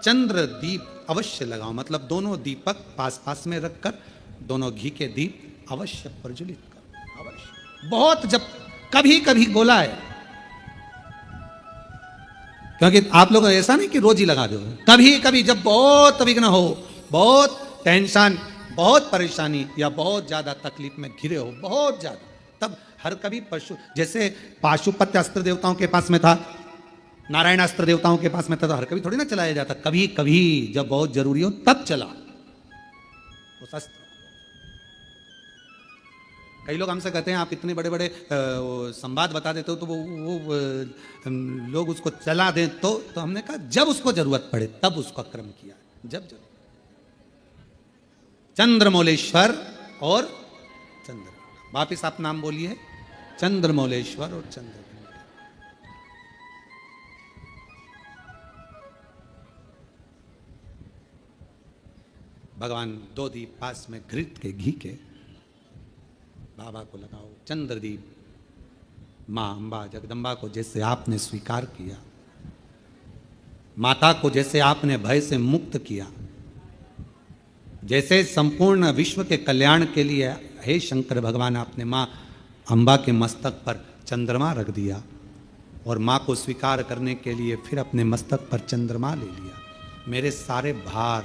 चंद्र दीप अवश्य लगाओ। मतलब दोनों दीपक पास पास में रखकर दोनों घी के दीप अवश्य प्रज्वलित करो, अवश्य। बहुत जब कभी कभी बोला है, क्योंकि आप लोग ऐसा नहीं कि रोज ही लगा दो, कभी कभी जब बहुत विघ्न हो, बहुत टेंशन, बहुत परेशानी या बहुत ज्यादा तकलीफ में घिरे हो, बहुत ज्यादा, तब हर कभी पशु, जैसे पाशुपत्य अस्त्र देवताओं के पास में था, नारायण अस्त्र देवताओं के पास में था, तो हर कभी थोड़ी ना चलाया जाता, कभी कभी जब बहुत जरूरी हो तब चला उस अस्त्र। कई लोग हमसे कहते हैं आप इतने बड़े बड़े संवाद बता देते हो तो वो लोग उसको चला दें, तो हमने कहा जब उसको जरूरत पड़े तब उसका क्रम किया, जब जरूरत। चंद्रमौलेश्वर और चंद्र, वापिस आप नाम बोलिए, चंद्रमौलेश्वर और चंद्र। भगवान दो दीप पास में घृत के घी के बाबा को लगाओ। चंद्रदीप मां अंबा जगदम्बा को जैसे आपने स्वीकार किया, माता को जैसे आपने भय से मुक्त किया, जैसे संपूर्ण विश्व के कल्याण के लिए हे शंकर भगवान आपने मां अंबा के मस्तक पर चंद्रमा रख दिया और मां को स्वीकार करने के लिए फिर अपने मस्तक पर चंद्रमा ले लिया। मेरे सारे भार,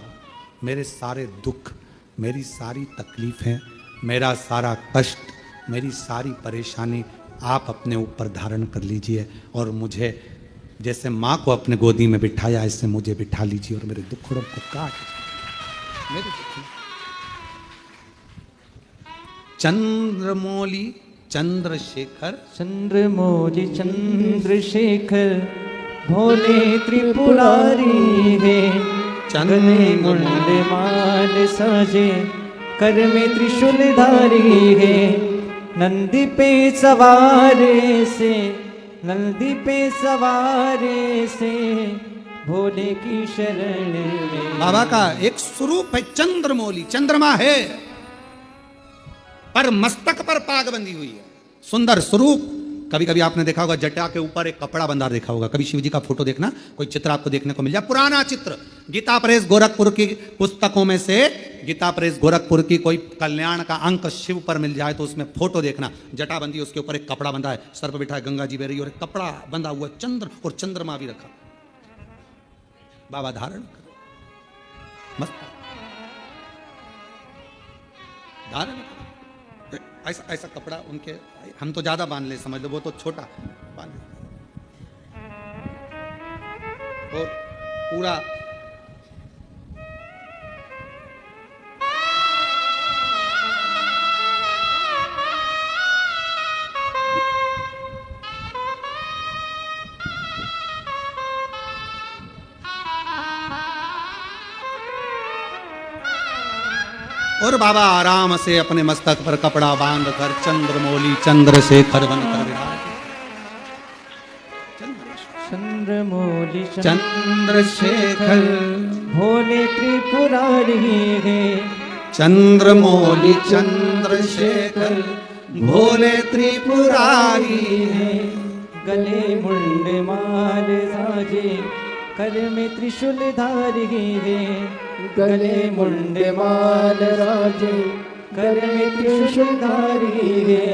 मेरे सारे दुख, मेरी सारी तकलीफें, मेरा सारा कष्ट, मेरी सारी परेशानी आप अपने ऊपर धारण कर लीजिए और मुझे जैसे माँ को अपने गोदी में बिठाया ऐसे मुझे बिठा लीजिए और मेरे दुखड़ों को काट मेरे दुख। चंद्रमौली चंद्रशेखर, चंद्रमौली चंद्रशेखर भोले त्रिपुरारी है, गले मुंड माल साजे कर में त्रिशूल धारी है, नंदी पे सवारे से, नंदी पे सवारे से भोले की शरण में। बाबा का एक स्वरूप है चंद्रमौली, चंद्रमा है पर मस्तक पर पाग बंधी हुई है, सुंदर स्वरूप। कभी कभी आपने देखा होगा जटा के ऊपर एक कपड़ा बंधा देखा होगा, कभी शिव जी का फोटो देखना, कोई चित्र आपको देखने को मिल जाए, पुराना चित्र, गीता प्रेस गोरखपुर की पुस्तकों में से गीता प्रेस गोरखपुर की कोई कल्याण का अंक शिव पर मिल जाए तो उसमें फोटो देखना, जटा बंधी, उसके ऊपर एक कपड़ा बंधा है, सर पर बिठा है गंगा जी बह रही और एक कपड़ा बंधा हुआ चंद्र और चंद्रमा भी रखा, बाबा धारण करो, मस्त धारण करो। ऐसा ऐसा कपड़ा उनके, हम तो ज्यादा बांध ले समझ लो, वो तो छोटा बांध और पूरा और बाबा आराम से अपने मस्तक पर कपड़ा बांध कर चंद्रमौली चंद्रशेखर बनकर विराजे। चंद्रमौली चंद्रशेखर भोले त्रिपुरारी है, चंद्रमौली चंद्रशेखर भोले त्रिपुरारी है, गले मुंड माल साजे कर में त्रिशूल धारी है, गले मुंड माल राजे कर में त्रिशूल धारी है,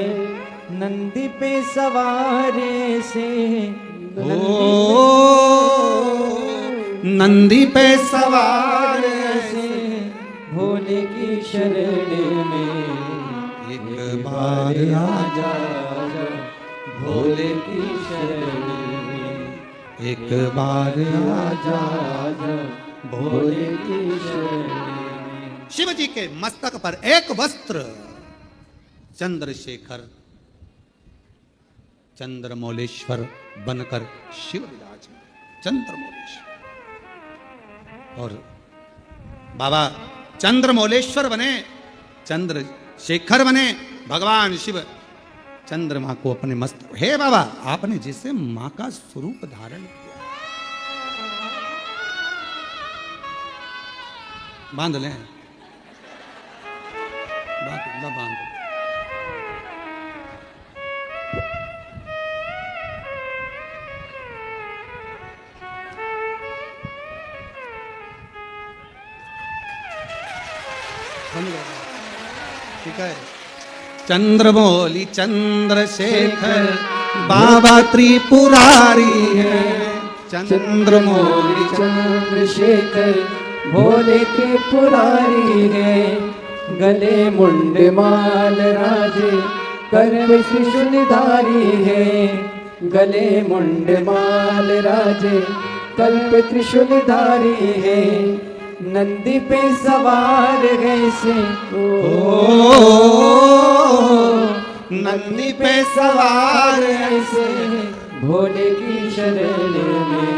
नंदी पे सवारे से, ओ नंदी पे सवार से भोले की शरण में एक बार आजा, भोले की शरण में एक बार आजा, भोले की शरण में। शिव जी के मस्तक पर एक वस्त्र, चंद्रशेखर चंद्रमौलेश्वर बनकर शिव विराज, चंद्रमौलेश्वर। और बाबा चंद्रमौलेश्वर बने, चंद्रशेखर बने, भगवान शिव चंद्रमा को अपने मस्तक, हे बाबा आपने जैसे मां का स्वरूप धारण किया, बांध लें, बांध ठीक है। चंद्रमौली चंद्रशेखर बाबा त्रिपुरारी है, चंद्रमौली चंद्रशेखर भोले त्रिपुरारी है, गले मुंड माल राजे कर में त्रिशूलधारी है, गले मुंड माल राजे कल्प त्रिशूलधारी है, नंदी पे सवार है से नंदी पे सवार ऐसे भोले की शरण में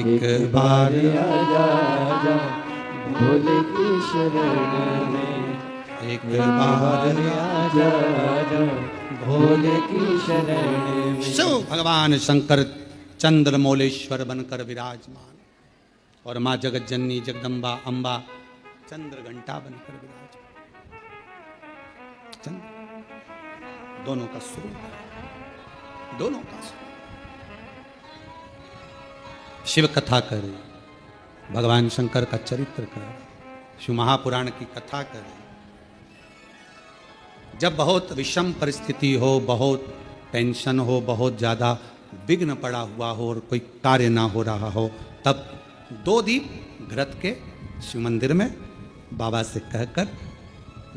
एक बार आजा आजा, भोले की शरण में एक बार आजा आजा, भोले की शरण में। शिव भगवान शंकर चंद्रमौलेश्वर बनकर विराजमान और माँ जगत जननी जगदम्बा अम्बा चंद्र घंटा बनकर विराजमान। चंद्र दोनों का स्वरूप है, दोनों का स्वरूप। शिव कथा करे, भगवान शंकर का चरित्र करे, शिव महापुराण की कथा करे। जब बहुत विषम परिस्थिति हो, बहुत टेंशन हो, बहुत ज़्यादा विघ्न पड़ा हुआ हो और कोई कार्य ना हो रहा हो, तब 2 दीप घृत के शिव मंदिर में बाबा से कहकर,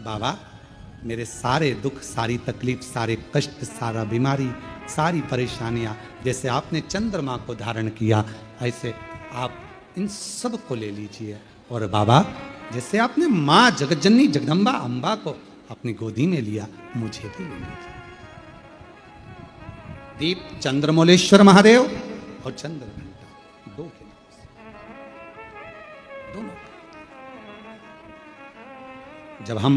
बाबा मेरे सारे दुख, सारी तकलीफ, सारे कष्ट, सारा बीमारी, सारी परेशानियां, जैसे आपने चंद्रमा को धारण किया ऐसे आप इन सब को ले लीजिए। और बाबा जैसे आपने माँ जगतजननी जगदम्बा अम्बा को अपनी गोदी में लिया, मुझे भी ले लीजिए। दीप चंद्रमौलेश्वर महादेव और चंद्र घंटा दो के दोनों। जब हम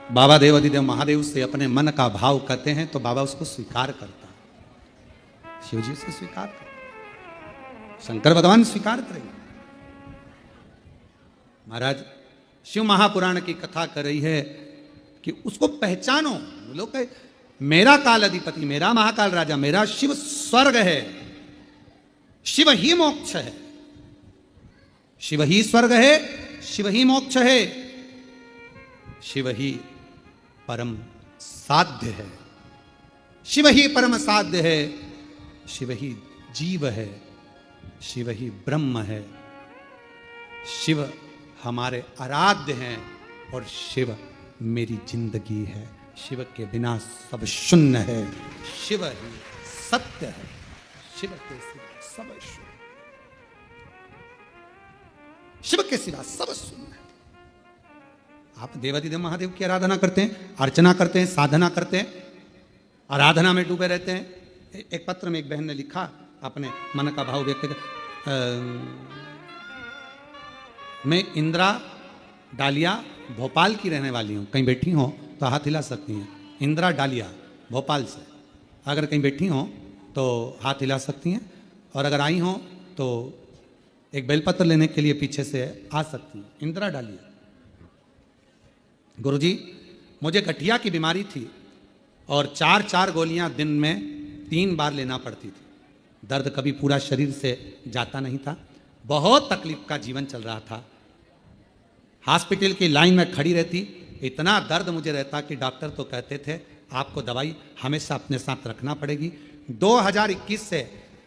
बाबा देवाधिदेव महादेव से अपने मन का भाव कहते हैं तो बाबा उसको स्वीकार करता है, शिव जी से स्वीकार करता है, शंकर भगवान स्वीकार करेंगे। महाराज शिव महापुराण की कथा कर रही है कि उसको पहचानो। लोग कहे मेरा काल अधिपति, मेरा महाकाल राजा, मेरा शिव स्वर्ग है, शिव ही मोक्ष है, शिव ही स्वर्ग है, शिव ही मोक्ष है, शिव ही परम साध्य है, शिव ही परम साध्य है, शिव ही जीव है, शिव ही ब्रह्म है, शिव हमारे आराध्य हैं और शिव मेरी जिंदगी है। शिव के बिना सब शून्य है, शिव ही सत्य है, शिव के सिवा सब शून्य, शिव के सिवा सब शून्य है। आप देवाधिदेव महादेव की आराधना करते हैं, अर्चना करते हैं, साधना करते हैं, आराधना में डूबे रहते हैं। एक पत्र में एक बहन ने लिखा अपने मन का भाव व्यक्त कर, मैं इंदिरा डालिया भोपाल की रहने वाली हूँ, कहीं बैठी हो तो हाथ हिला सकती हैं। इंदिरा डालिया भोपाल से अगर कहीं बैठी हो तो हाथ हिला सकती हैं, और अगर आई हो तो एक बेलपत्र लेने के लिए पीछे से आ सकती हैं। इंदिरा डालिया। गुरुजी मुझे गठिया की बीमारी थी और 4-4 गोलियां दिन में 3 बार लेना पड़ती थी। दर्द कभी पूरा शरीर से जाता नहीं था, बहुत तकलीफ का जीवन चल रहा था। हॉस्पिटल की लाइन में खड़ी रहती, इतना दर्द मुझे रहता कि डॉक्टर तो कहते थे आपको दवाई हमेशा अपने साथ रखना पड़ेगी। 2021 से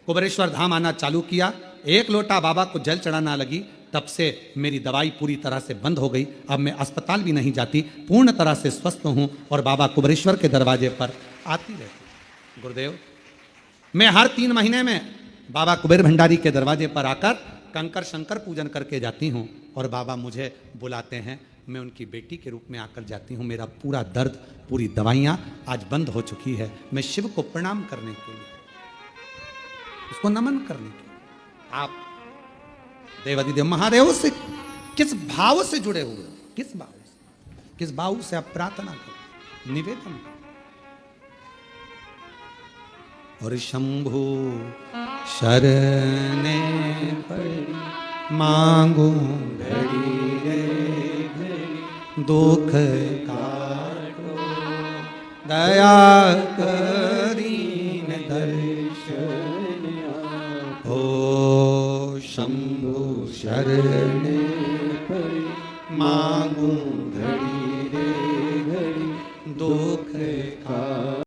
कुबेरेश्वर धाम आना चालू किया, 1 लोटा बाबा को जल चढ़ाना लगी, तब से मेरी दवाई पूरी तरह से बंद हो गई। अब मैं अस्पताल भी नहीं जाती, पूर्ण तरह से स्वस्थ हूँ और बाबा कुबेरेश्वर के दरवाजे पर आती रहती। गुरुदेव मैं हर 3 महीने में बाबा कुबेर भंडारी के दरवाजे पर आकर कंकर शंकर पूजन करके जाती हूँ और बाबा मुझे बुलाते हैं, मैं उनकी बेटी के रूप में आकर जाती हूँ। मेरा पूरा दर्द, पूरी दवाइयाँ आज बंद हो चुकी है। मैं शिव को प्रणाम करने के लिए, उसको नमन करने के लिए। आप देवाधिदेव महादेव से किस भाव से जुड़े हुए हो, किस भाव से आप प्रार्थना करो, निवेदन करो। और शंभु शरणे पड़ी मांगू घड़ी रे घड़ी, दुख काटो दया करीन दर्शन हो। शंभु शरणे पड़ी मांगू